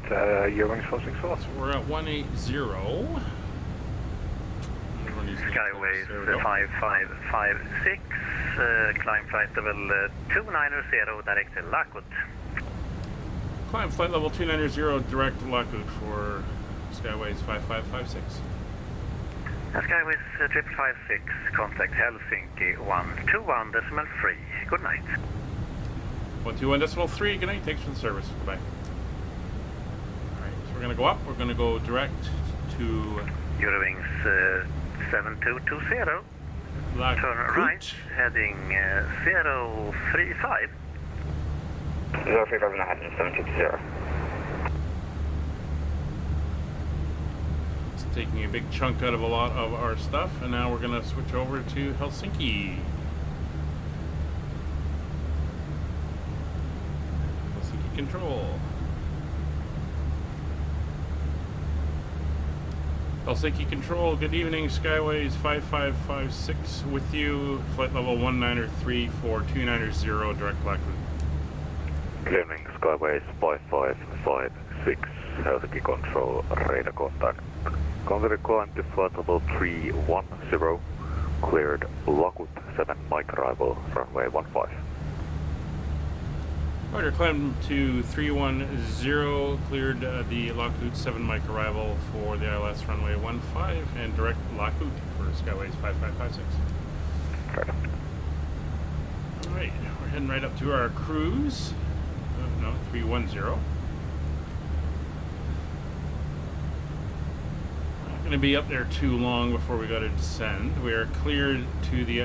Speaker 7: Eurowings 464.
Speaker 1: So we're at 180.
Speaker 3: Skyways 5556, climb flight level 290, direct to Lockwood.
Speaker 1: Climb flight level 290, direct to Lockwood for Skyways 5556.
Speaker 3: Skyways 5556, contact Helsinki 121.3. Good night.
Speaker 1: 121.3, good night, thanks for the service. Goodbye. Alright, so we're going to go up, we're going to go direct to
Speaker 3: Eurowings 7220.
Speaker 1: Lockwood.
Speaker 3: Turn right, heading 035.
Speaker 6: 035 and heading 7220.
Speaker 1: It's taking a big chunk out of a lot of our stuff, and now we're going to switch over to Helsinki. Helsinki Control. Helsinki Control, good evening, Skyways 5556 with you, flight level 193 for 290, direct Lockwood.
Speaker 5: Good evening, Skyways 5556, Helsinki Control, radar contact. Consider climb to flight level 310, cleared Lockwood 7 Mike arrival, runway 15.
Speaker 1: Roger, climb to 310, cleared the Lockwood 7 Mike arrival for the ILS runway 15 and direct Lockwood for Skyways 5556.
Speaker 5: Right.
Speaker 1: Alright, we're heading right up to our cruise. No, 310. Not going to be up there too long before we got to descend. We are cleared to the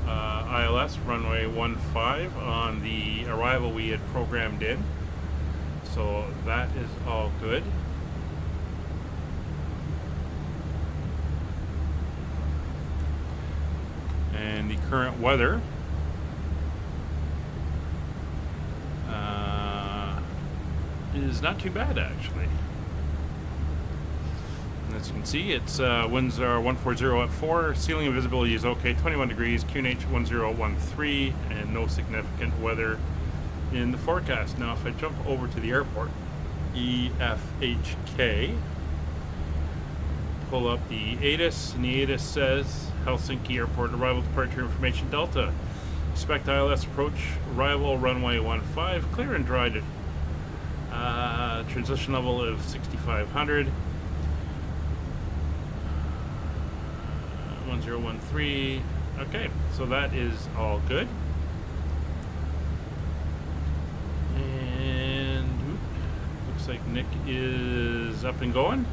Speaker 1: ILS runway 15 on the arrival we had programmed in, so that is all good. And the current weather is not too bad, actually. As you can see, it's winds are 140 at 4, ceiling and visibility is okay, 21 degrees, QNH 1013, and no significant weather in the forecast. Now, if I jump over to the airport, EFHK, pull up the ATIS, and the ATIS says Helsinki Airport arrival departure information Delta. Expect ILS approach, arrival runway 15, clear and dry to transition level of 6500. 1013. Okay, so that is all good. And looks like Nick is up and going.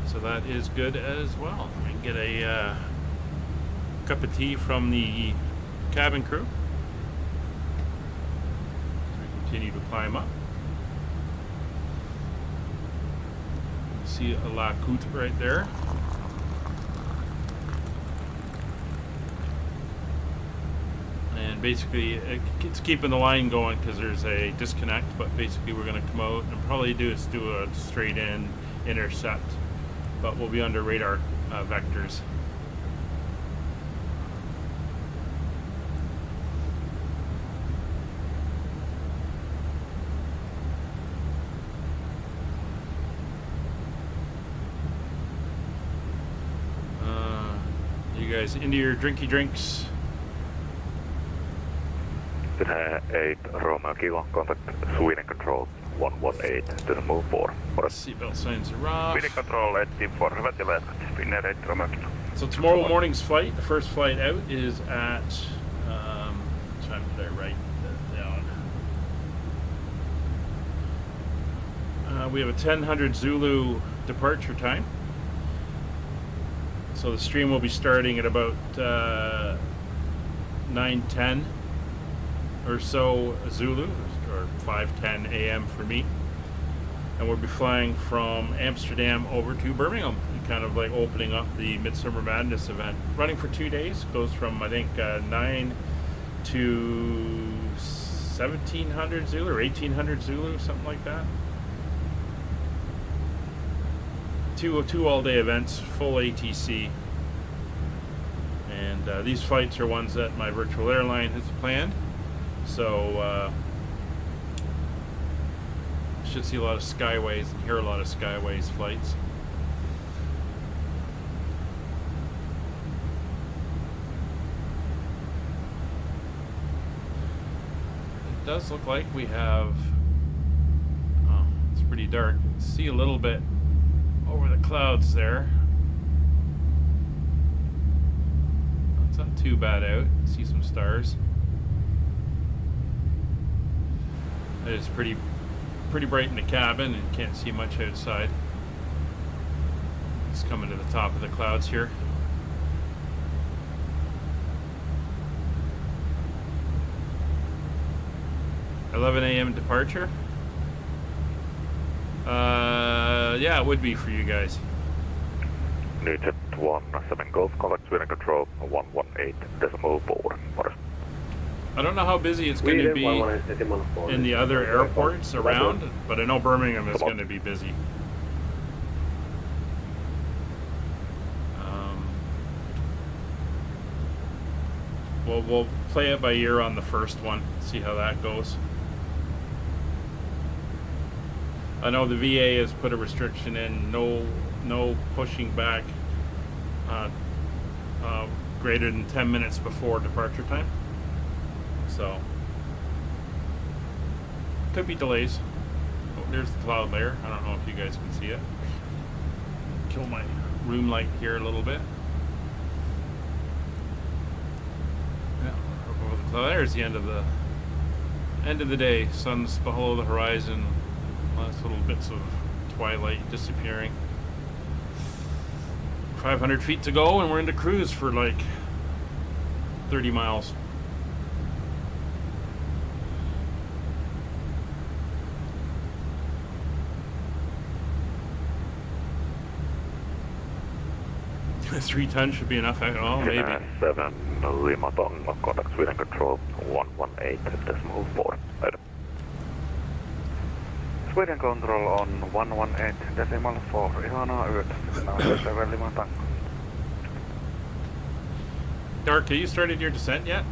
Speaker 1: So that is good as well. I can get a cup of tea from the cabin crew. So we continue to climb up. See a La Coute right there. And basically it's keeping the line going because there's a disconnect, but basically we're going to come out and probably do a straight in intercept, but we'll be under radar vectors. guys into your drinky drinks.
Speaker 5: 8 Romeo Kilo, contact Sweden Control 118, to move 4.
Speaker 1: Seatbelt signs are off.
Speaker 6: Sweden Control 84, hyvät ja väärät. Finnair 8 Romeo Kilo.
Speaker 1: So tomorrow morning's flight, the first flight out, is at, what time did I write that down? We have a 1000 Zulu departure time. So the stream will be starting at about 9:10 or so Zulu, or 5:10 a.m. for me. And we'll be flying from Amsterdam over to Birmingham, kind of like opening up the Midsummer Madness event. Running for 2 days, goes from I think 9 to 1700 Zulu or 1800 Zulu, something like that. Two all-day events, full ATC. And these flights are ones that my virtual airline has planned. So should see a lot of Skyways and hear a lot of Skyways flights. It does look like we have, oh, it's pretty dark. See a little bit over the clouds there. It's not too bad out. See some stars. It's pretty bright in the cabin and can't see much outside. It's coming to the top of the clouds here. $11 a.m. departure. Yeah, it would be for you guys.
Speaker 5: Nugent 17 Golf, contact Sweden Control 118.4.
Speaker 1: I don't know how busy it's going to be in the other airports around, but I know Birmingham is going to be busy. We'll play it by ear on the first one, see how that goes. I know the VA has put a restriction in, no pushing back greater than 10 minutes before departure time. So, could be delays. Oh, there's the cloud layer. I don't know if you guys can see it. Kill my room light here a little bit. Yeah, over the cloud. There's the end of the day. Sun's below the horizon. Last little bits of twilight disappearing. 500 feet to go, and we're into cruise for like 30 miles. Three tons should be enough. Oh, maybe.
Speaker 5: 7 Lima Tango, contact Sweden Control 118.4.
Speaker 6: Sweden Control on 118.4. Ihanaa yötä. 7 Lima Tango.
Speaker 1: Dark, have you started your descent yet?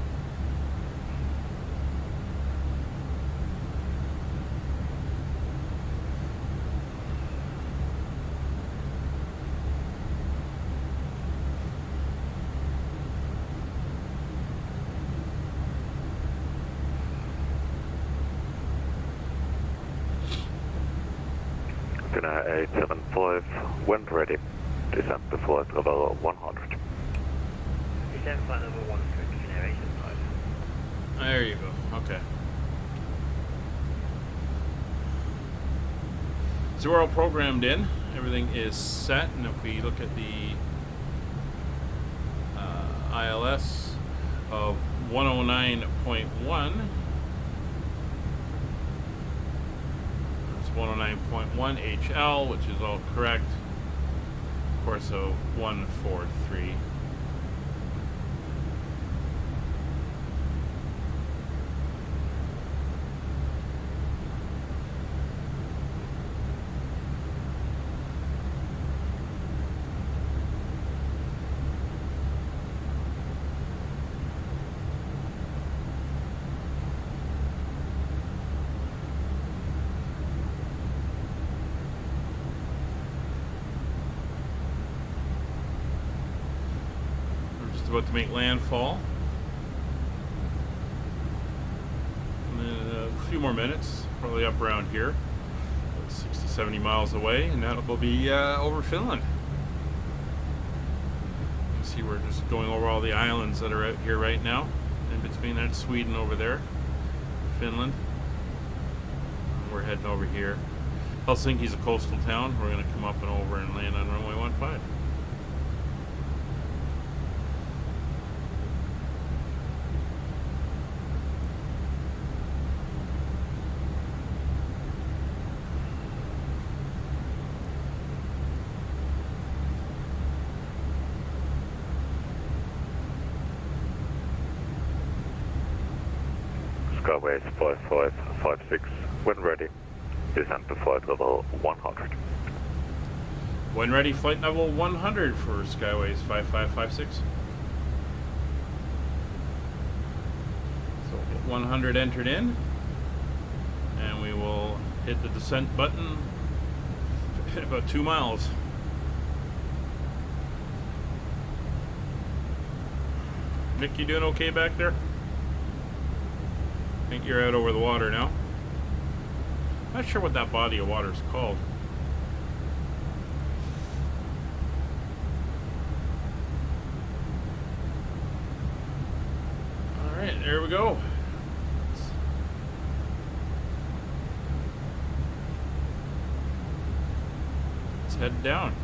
Speaker 5: Finnair 875, when ready, descend to flight level 100.
Speaker 3: Descend flight level 100, Finnair 875.
Speaker 1: There you go. Okay. So we're all programmed in. Everything is set, and if we look at the ILS of 109.1. 109.1 HL, which is all correct. Of course, so 143. Just about to make landfall. And then a few more minutes, probably up around here, about 60, 70 miles away, and that will be over Finland. You can see we're just going over all the islands that are out here right now. In between that, Sweden over there, Finland. We're heading over here. Helsinki's a coastal town. We're going to come up and over and land on runway 15.
Speaker 5: Skyways 5556, when ready, descend to flight level 100.
Speaker 1: When ready, flight level 100 for Skyways 5556. So 100 entered in, and we will hit the descent button in about 2 miles. Nick, you doing okay back there? I think you're out over the water now. Not sure what that body of water is called. Alright, there we go. Let's head down.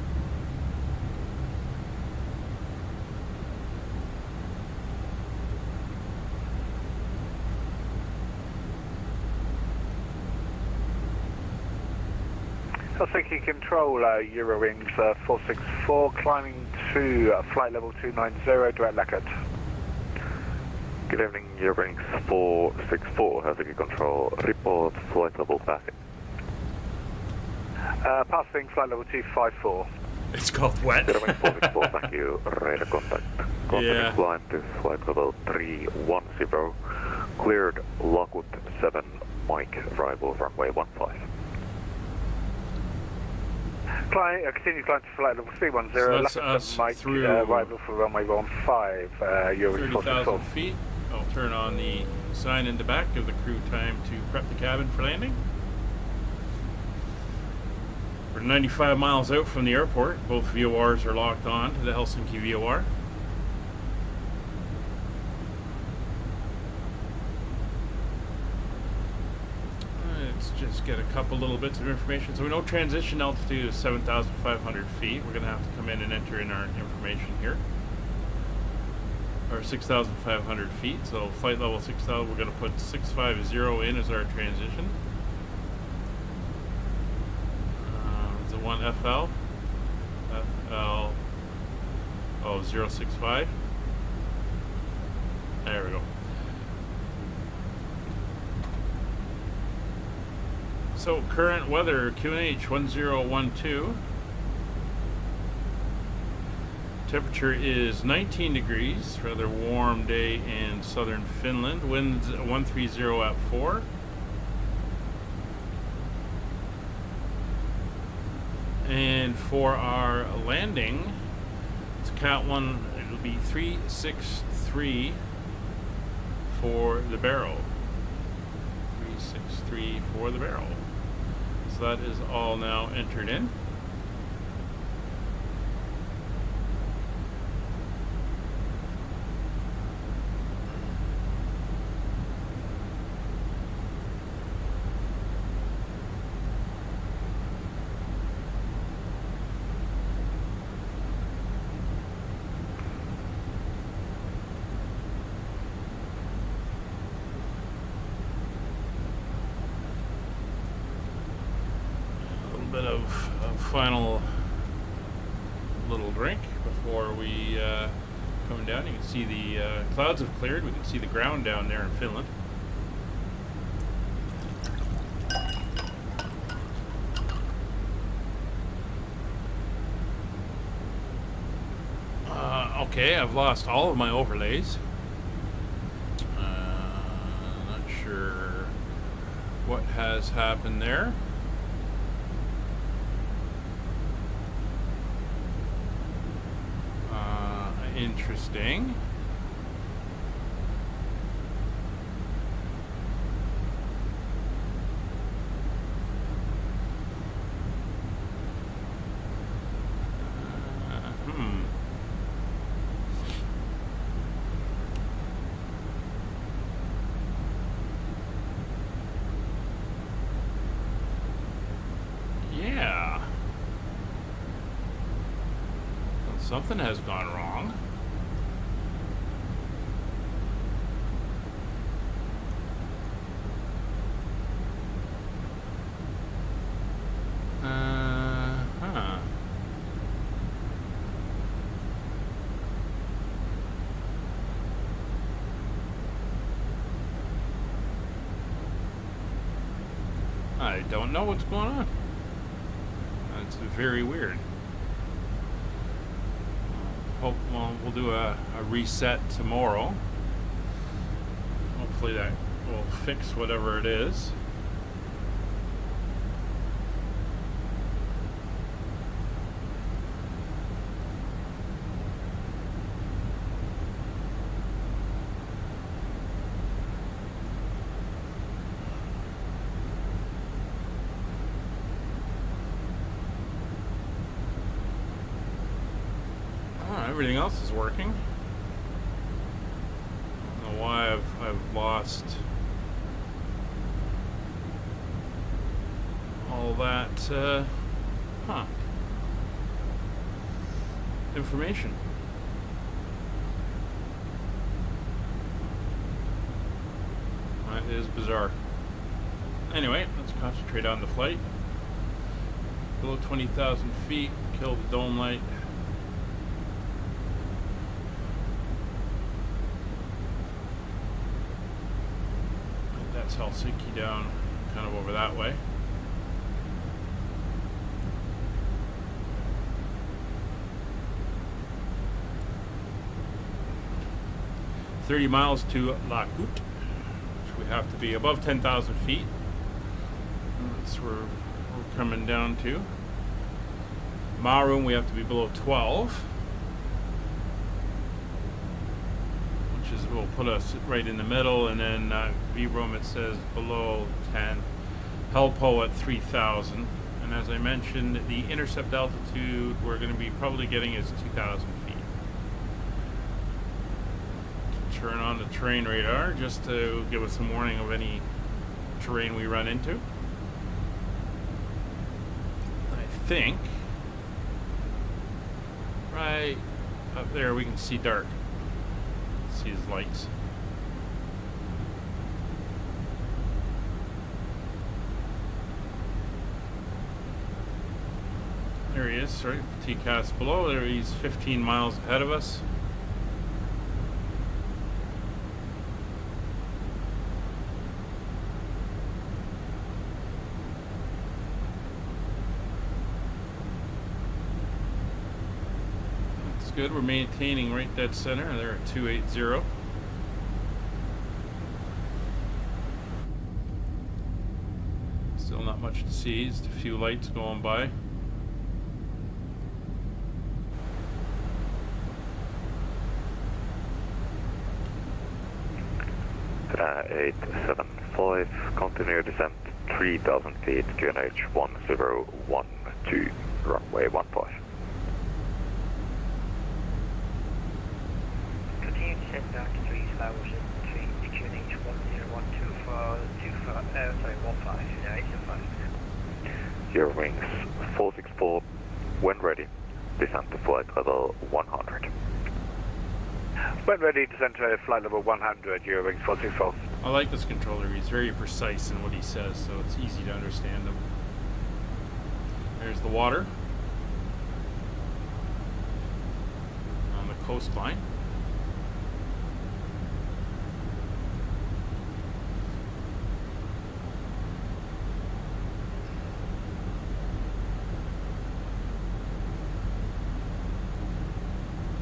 Speaker 10: Helsinki Control, Eurowings 464, climbing to flight level 290, direct Lekkert.
Speaker 5: Good evening, Eurowings 464, Helsinki Control, report flight level passing.
Speaker 10: Passing flight level 254.
Speaker 1: It's called what?
Speaker 5: Eurowings 464, thank you, radar contact. Continue climb to flight level 310, cleared Lockwood 7, Mike, arrival runway 15.
Speaker 10: Continue climb to flight level 310,
Speaker 1: so that's
Speaker 10: Mike,
Speaker 1: through
Speaker 10: arrival for runway 15, Eurowings
Speaker 1: 30,000 feet. I'll turn on the sign in the back, give the crew time to prep the cabin for landing. We're 95 miles out from the airport. Both VORs are locked on to the Helsinki VOR. Let's just get a couple little bits of information. So we know transition altitude is 7,500 feet. We're going to have to come in and enter in our information here. Or 6,500 feet. So flight level 6,000, we're going to put 650 in as our transition. It's a 1 FL. FL 065. There we go. So current weather, QNH 1012. Temperature is 19 degrees, rather warm day in southern Finland. Winds 130 at 4. And for our landing, it's Cat 1, it'll be 363 for the barrel. 363 for the barrel. So that is all now entered in. Final little drink before we come down. You can see the clouds have cleared. We can see the ground down there in Finland. Okay, I've lost all of my overlays. Not sure what has happened there. Interesting. Yeah. Well, something has gone wrong. I don't know what's going on. It's very weird. Hope we'll do a reset tomorrow. Hopefully that will fix whatever it is. Everything else is working. I don't know why I've lost all that information. That is bizarre. Anyway, let's concentrate on the flight. Below 20,000 feet, kill the dome light. Helsinki down kind of over that way. $30 miles to Lagut, which we have to be above 10,000 feet. That's where we're coming down to. Marum we have to be below 12. Will put us right in the middle, and then V-Room it says below 10. Helpo at 3,000, and as I mentioned, the intercept altitude we're going to be probably getting is 2,000 feet. Turn on the terrain radar just to give us a warning of any terrain we run into. I think right up there we can see dark. See his lights. There he is, right? TCAS below. There he's 15 miles ahead of us. Good, we're maintaining right dead center. They're at 280. Still not much to see, just a few lights going by.
Speaker 5: Eight 875, continue descent 3,000 feet, QNH 1012, runway 15.
Speaker 11: Descend down to 3 flowers and 3 QNH 1012 for 15, yeah, 85.
Speaker 5: Your wings 464, when ready, descend to flight level 100.
Speaker 10: When ready, descend to flight level 100, your wings 464.
Speaker 1: I like this controller, he's very precise in what he says, so it's easy to understand him. There's the water on the coastline.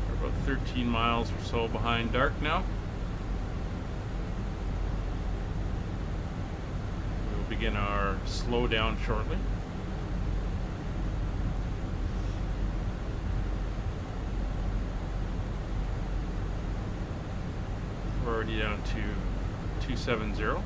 Speaker 1: We're about 13 miles or so behind dark now. We'll begin our slowdown shortly. be down to 270.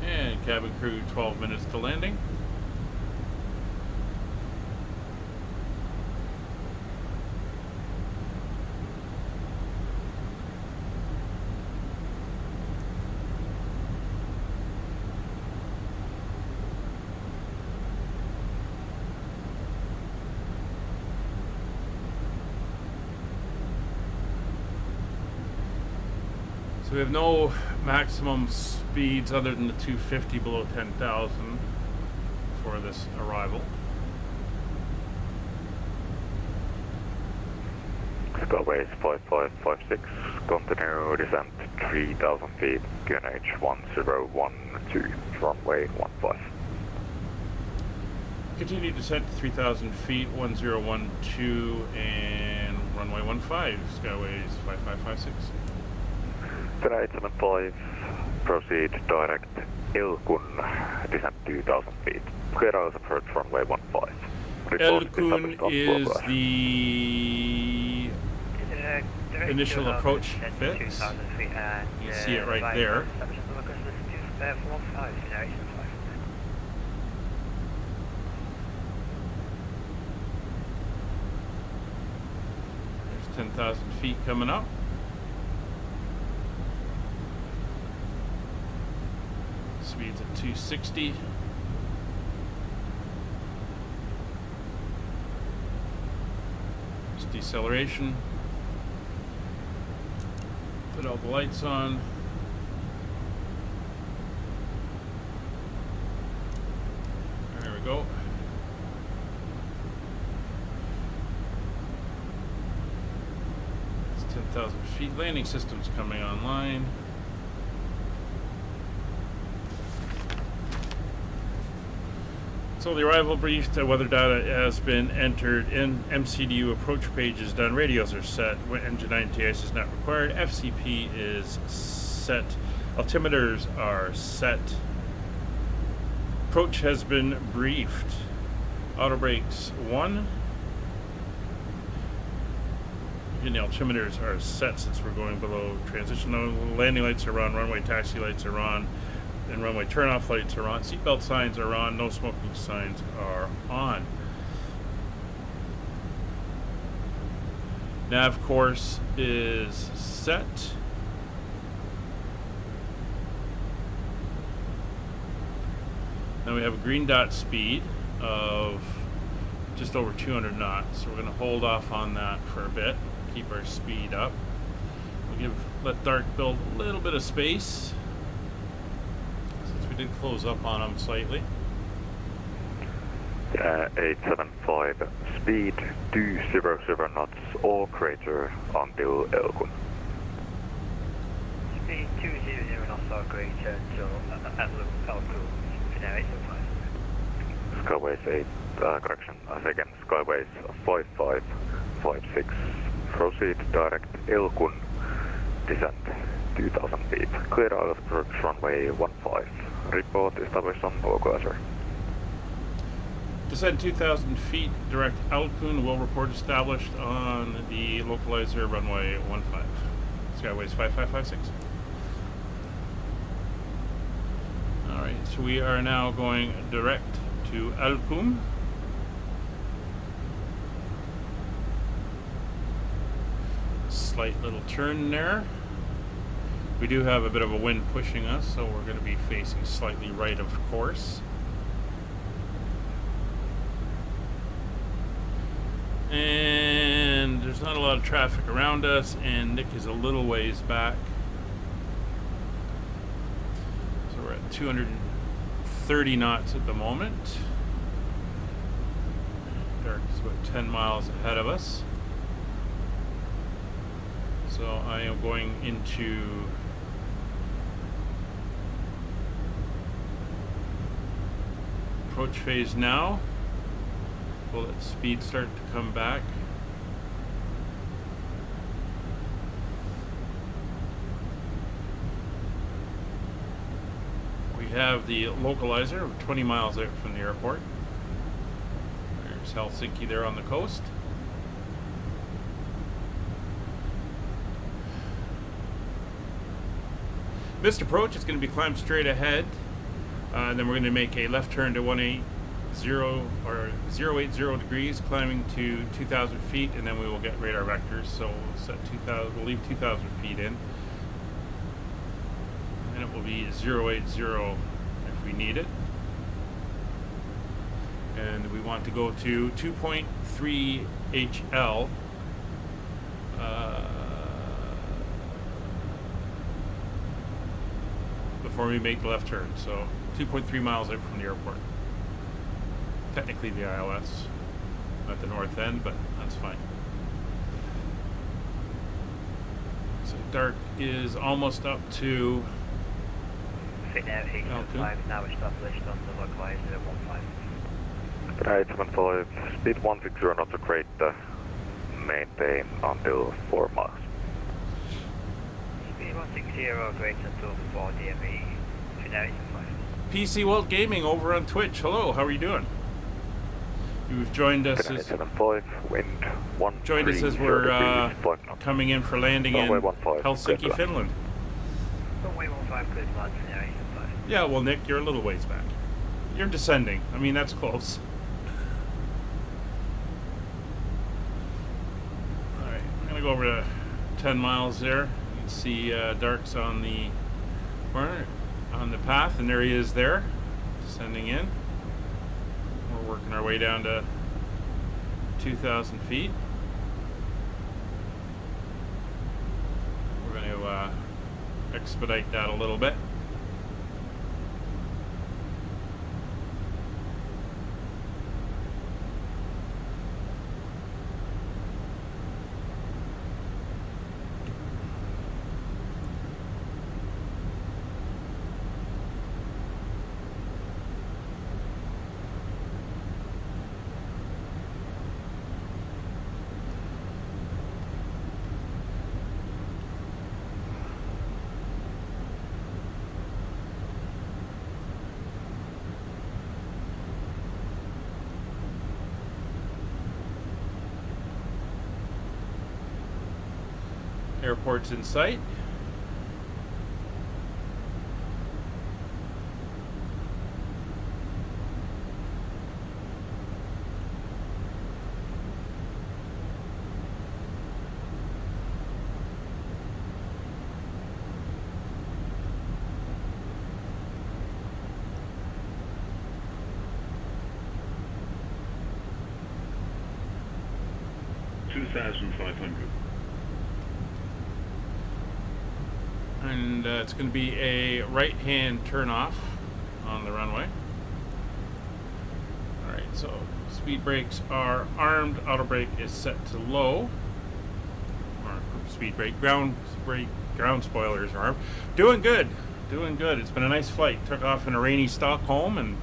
Speaker 1: And cabin crew 12 minutes to landing. So we have no maximum speeds other than the 250 below 10,000 for this arrival.
Speaker 5: Skyways 5556, continue descent 3,000 feet, QNH 1012, runway 15.
Speaker 1: Continue descent to 3,000 feet, 1012, and runway 15, Skyways 5556.
Speaker 5: QNH 75, proceed direct Elkun, descent 2,000 feet, clear out approach runway 15.
Speaker 1: Elkun is the initial approach fix. You see it right there. There's 10,000 feet coming up. Speed's at 260. Just deceleration. Put all the lights on. There we go. It's 10,000 feet. Landing system's coming online. So the arrival brief, weather data has been entered in. MCDU approach page is done. Radios are set. Engine INTS is not required. FCP is set. Altimeters are set. Approach has been briefed. Auto brakes 1. And the altimeters are set since we're going below transition. Landing lights are on. Runway taxi lights are on. And runway turnoff lights are on. Seatbelt signs are on. No smoking signs are on. Nav course is set. Now we have a green dot speed of just over 200 knots. So we're going to hold off on that for a bit. Keep our speed up. We'll let Dark build a little bit of space. We did close up on them slightly.
Speaker 5: 875, speed 200 knots or greater until Elkun.
Speaker 11: Speed 200 knots or greater until Elkun. Now 875.
Speaker 5: Skyways 8, correction, again, Skyways 5556, proceed direct Elkun, descent 2,000 feet, clear out of approach runway 15. Report established on localizer.
Speaker 1: Descend 2,000 feet, direct Elkun will report established on the localizer runway 15. Skyways 5556. Alright, so we are now going direct to Elkun. Slight little turn there. We do have a bit of a wind pushing us, so we're going to be facing slightly right of course. And there's not a lot of traffic around us, and Nick is a little ways back. So we're at 230 knots at the moment. Dark is about 10 miles ahead of us. So I am going into approach phase now. Will let speed start to come back. have the localizer 20 miles out from the airport. There's Helsinki there on the coast. Missed approach is going to be climbed straight ahead, and then we're going to make a left turn to 180 or 080 degrees, climbing to 2,000 feet, and then we will get radar vectors. So we'll set 2,000. We'll leave 2,000 feet in, and it will be 080 if we need it. And we want to go to 2.3 HL. Before we make the left turn, so 2.3 miles out from the airport. Technically the ILS at the north end, but that's fine. So dark is almost up to
Speaker 11: Finland, Eiffel 5 now established on the localizer 15.
Speaker 5: 875, speed 160 not to crater, maintain until 4 miles.
Speaker 11: Speed 160, great until 4 DME, Finland, Eiffel 5.
Speaker 1: PC World Gaming over on Twitch. Hello, how are you doing? You've joined us as we're coming in for landing in Helsinki, Finland.
Speaker 11: Runway 15, good lads, Finland, Eiffel 5.
Speaker 1: Yeah, well, Nick, you're a little ways back. You're descending. I mean, that's close. All right, I'm gonna go over to 10 miles there. You can see Dark's on the corner, on the path, and there he is there, descending in. We're working our way down to 2,000 feet. We're going to expedite that a little bit. Airport's in sight. And it's going to be a right-hand turn-off on the runway. Alright, so speed brakes are armed, auto brake is set to low. Or speed brake, ground spoilers are armed. Doing good, doing good. It's been a nice flight. Took off in a rainy Stockholm and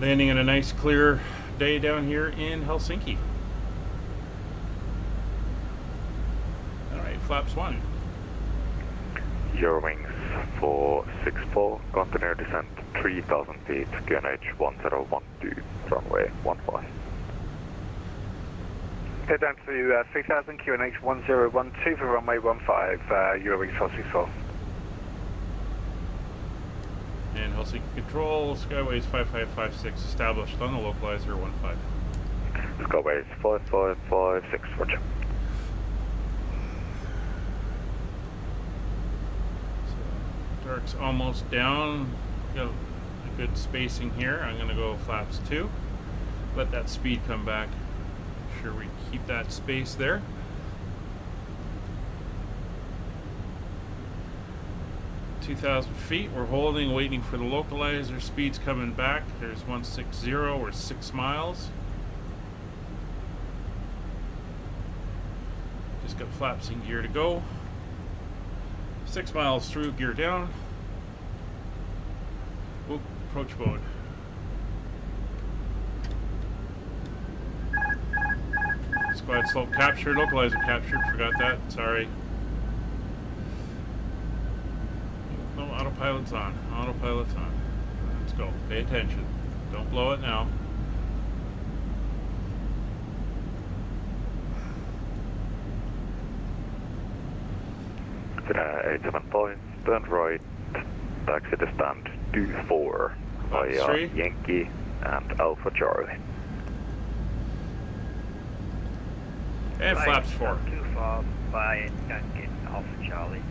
Speaker 1: landing in a nice clear day down here in Helsinki. Alright, flaps 1.
Speaker 5: Eurowings 464, continue descent 3,000 feet, QNH 1012, runway 15.
Speaker 10: Head down to 3,000, QNH 1012 for runway 15, Eurowings 464.
Speaker 1: And Helsinki Control, Skyways 5556 established on the localizer 15.
Speaker 5: Skyways 5556, roger.
Speaker 1: Dark's almost down. Got a good spacing here. I'm going to go flaps 2. Let that speed come back. Make sure we keep that space there. $2,000 feet. We're holding, waiting for the localizer. Speed's coming back. There's 160. We're 6 miles. Just got flaps in gear to go. 6 miles through, gear down. Oop, approach mode. Squad slope captured, localizer captured, forgot that, sorry. No, autopilot's on. Autopilot's on. Let's go. Pay attention. Don't blow it now.
Speaker 5: Finnair 875, turn right, taxi to stand 24 via Yankee and Alpha Charlie.
Speaker 1: And flaps 4.
Speaker 11: 24 by Yankee Alpha Charlie.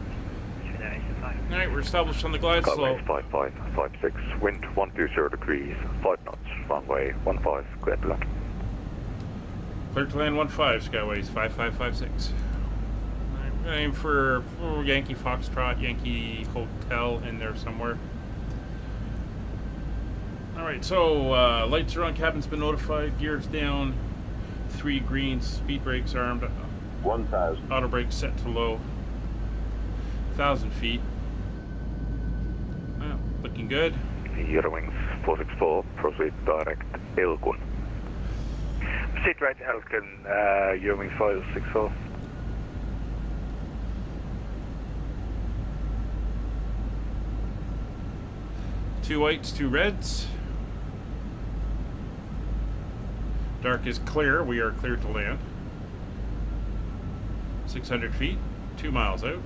Speaker 1: Alright, we're established on the glide slope.
Speaker 5: 5556, wind 120 degrees, 5 knots, runway 15, clear to land.
Speaker 1: Clear to land 15, Skyways 5556. Alright, we're going to aim for Yankee Foxtrot, Yankee Hotel in there somewhere. Alright, so lights are on, cabin's been notified, gears down, 3 greens, speed brakes armed,
Speaker 12: 1000.
Speaker 1: auto brakes set to low, 1,000 feet. Well, looking good.
Speaker 5: Eurowings 464, proceed direct Elkun.
Speaker 10: Proceed right Elkun, Eurowings 464.
Speaker 1: Two whites, 2 reds. Dark is clear. We are clear to land. 600 feet, 2 miles out.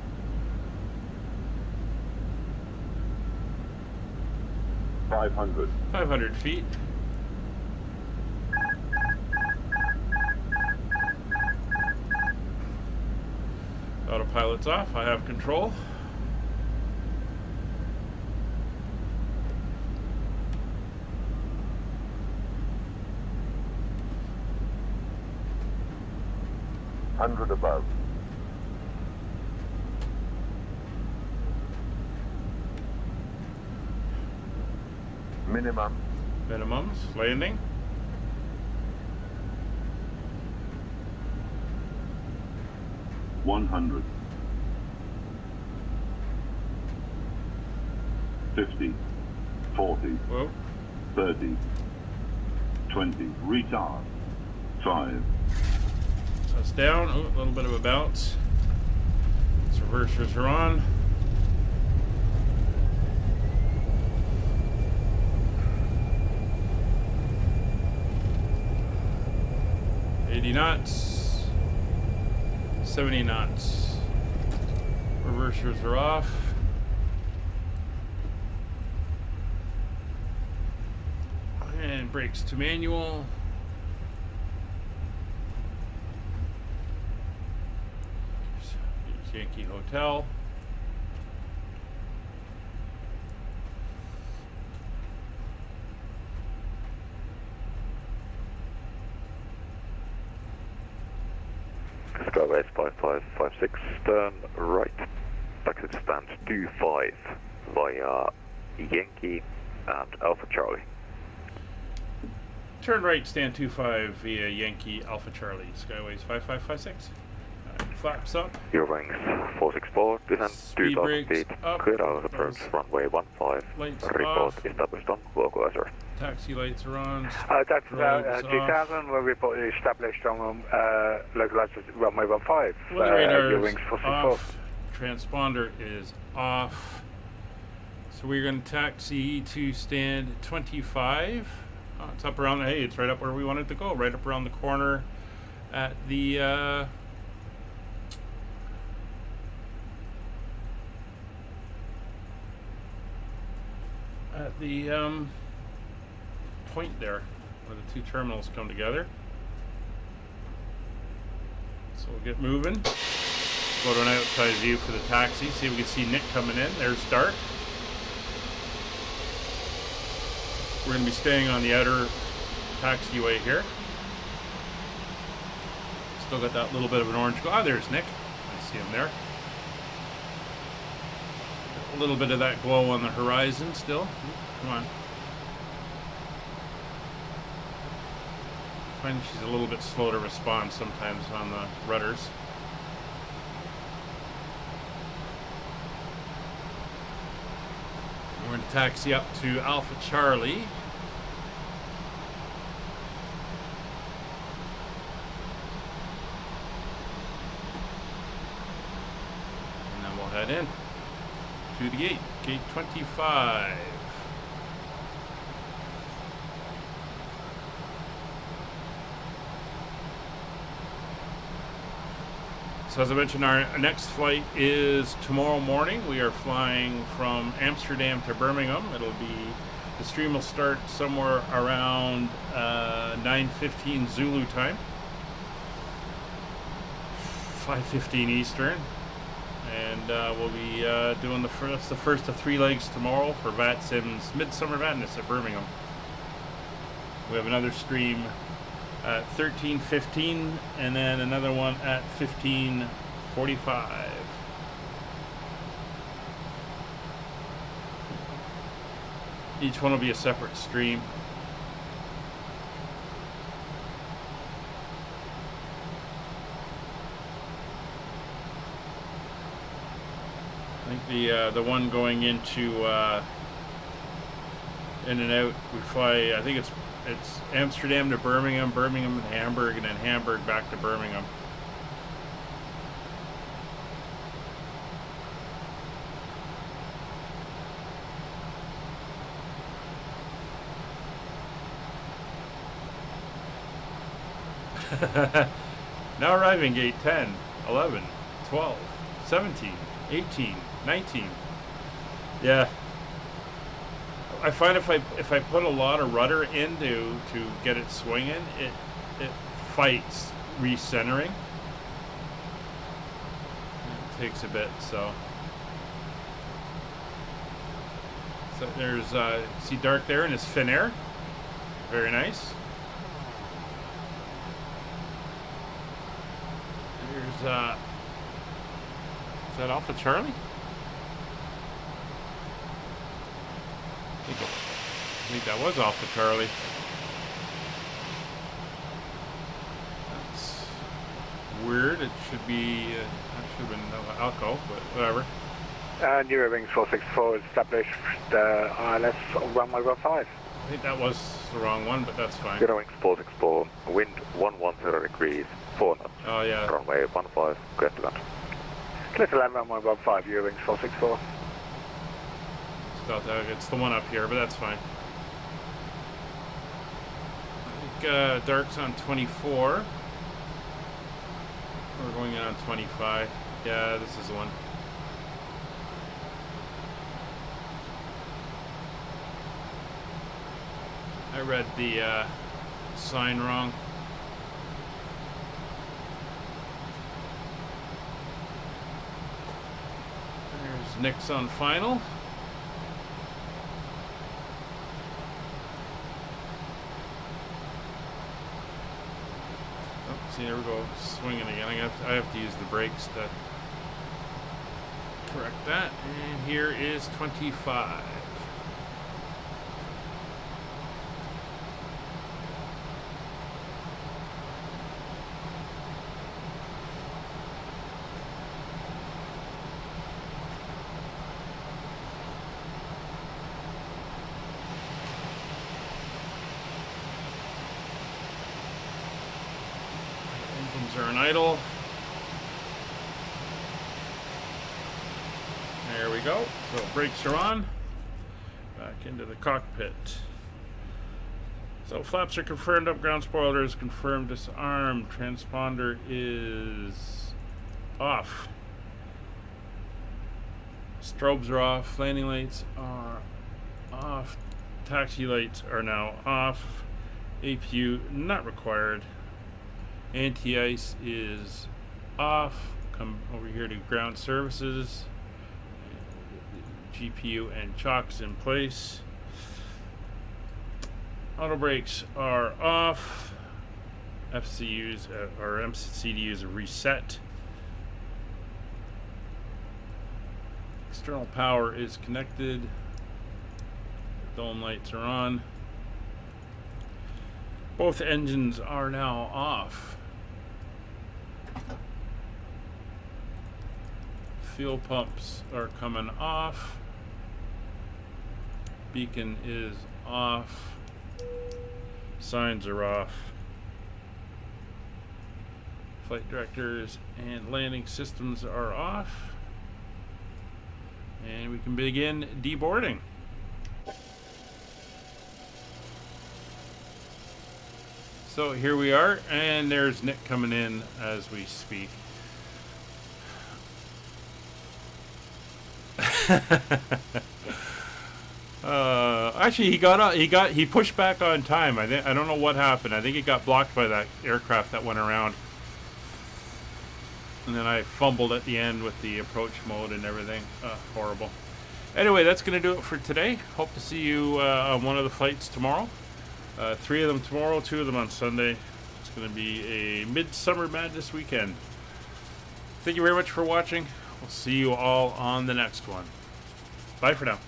Speaker 12: $500.
Speaker 1: 500 feet. Autopilot's off. I have control.
Speaker 12: $100 above. Minimum.
Speaker 1: Minimums. Landing.
Speaker 12: $100. 50. 40.
Speaker 1: Whoa.
Speaker 12: 30. 20. Retard. 5.
Speaker 1: That's down. Oh, a little bit of a bounce. Reversers are on. Knots, 70 knots. Reversers are off. And brakes to manual. Here's Yankee Hotel.
Speaker 5: Skyways 5556, turn right, taxi to stand 25 via Yankee and Alpha Charlie.
Speaker 1: Turn right, stand 25 via Yankee Alpha Charlie, Skyways 5556. Flaps up.
Speaker 5: Eurowings 464, descend 2000 feet,
Speaker 1: up.
Speaker 5: clear out of approach, runway 15,
Speaker 1: lights
Speaker 5: report
Speaker 1: off.
Speaker 5: established on localizer.
Speaker 1: Taxi lights are on.
Speaker 10: That's
Speaker 1: roads
Speaker 10: 2000, we'll report established on localizer runway 15.
Speaker 1: Weather radar
Speaker 10: Eurowings
Speaker 1: is
Speaker 10: 464.
Speaker 1: off. Transponder is off. So we're going to taxi to stand 25. Oh, it's up around, hey, it's right up where we wanted to go, right up around the corner at the point there where the 2 terminals come together. So we'll get moving. Go to an outside view for the taxi. See if we can see Nick coming in. There's Dart. We're going to be staying on the outer taxiway here. Still got that little bit of an orange glow. Ah, there's Nick. I see him there. A little bit of that glow on the horizon still. Come on. I find she's a little bit slow to respond sometimes on the rudders. We're going to taxi up to Alpha Charlie. And then we'll head in. to the gate. Gate 25. So as I mentioned, our next flight is tomorrow morning. We are flying from Amsterdam to Birmingham. The stream will start somewhere around 9:15 Zulu time, 5:15 Eastern, and we'll be doing the first of 3 legs tomorrow for VATSim's Midsummer Madness at Birmingham. We have another stream at 13:15, and then another one at 15:45. Each one will be a separate stream. I think the one going into in and out, we fly, I think it's Amsterdam to Birmingham, Birmingham to Hamburg, and then Hamburg back to Birmingham. Now arriving gate 10, 11, 12, 17, 18, 19. Yeah. I find if I put a lot of rudder in to get it swinging, it fights recentering. It takes a bit, so there's see Dark there in his fin air. Very nice. There's is that Alpha Charlie? I think that was Alpha Charlie. That's weird. It should be that should have been Alco, but whatever.
Speaker 10: Eurowings 464 established ILS runway 15.
Speaker 1: I think that was the wrong one, but that's fine.
Speaker 5: Eurowings 464, wind 110 degrees, 4 knots.
Speaker 1: Oh yeah.
Speaker 5: Runway 15, clear to land.
Speaker 10: Clear to land runway 15, Eurowings 464.
Speaker 1: It's the one up here, but that's fine. I think Dark's on 24. We're going in on 25. Yeah, this is the one. I read the sign wrong. There's Nick's on final. See, there we go, swinging again. I have to use the brakes to correct that. And here is 25. Are an idle. There we go. So brakes are on. Back into the cockpit. So flaps are confirmed up. Ground spoiler is confirmed. Disarmed. Transponder is off. Strobes are off. Landing lights are off. Taxi lights are now off. APU not required. Anti-ice is off. Come over here to ground services. GPU and chocks in place. Auto brakes are off. FCUs or MCDUs are reset. External power is connected. Dome lights are on. Both engines are now off. Fuel pumps are coming off. Beacon is off. Signs are off. Flight directors and landing systems are off. and we can begin deboarding. So here we are, and there's Nick coming in as we speak. Actually, he pushed back on time. I don't know what happened. I think he got blocked by that aircraft that went around, and then I fumbled at the end with the approach mode and everything. Horrible. Anyway, that's gonna do it for today. Hope to see you on one of the flights tomorrow. 3 of them tomorrow, 2 of them on Sunday. It's going to be a Midsummer Madness weekend. Thank you very much for watching. We'll see you all on the next one. Bye for now.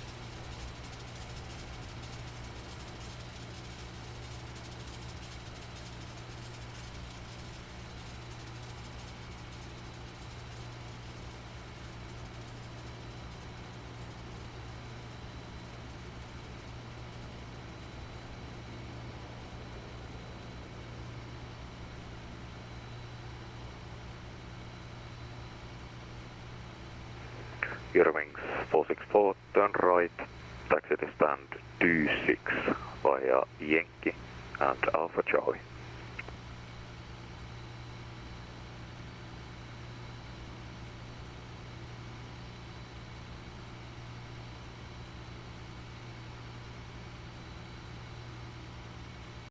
Speaker 5: Eurowings 464, turn right, taxi to stand 26 via Yankee and Alpha Charlie.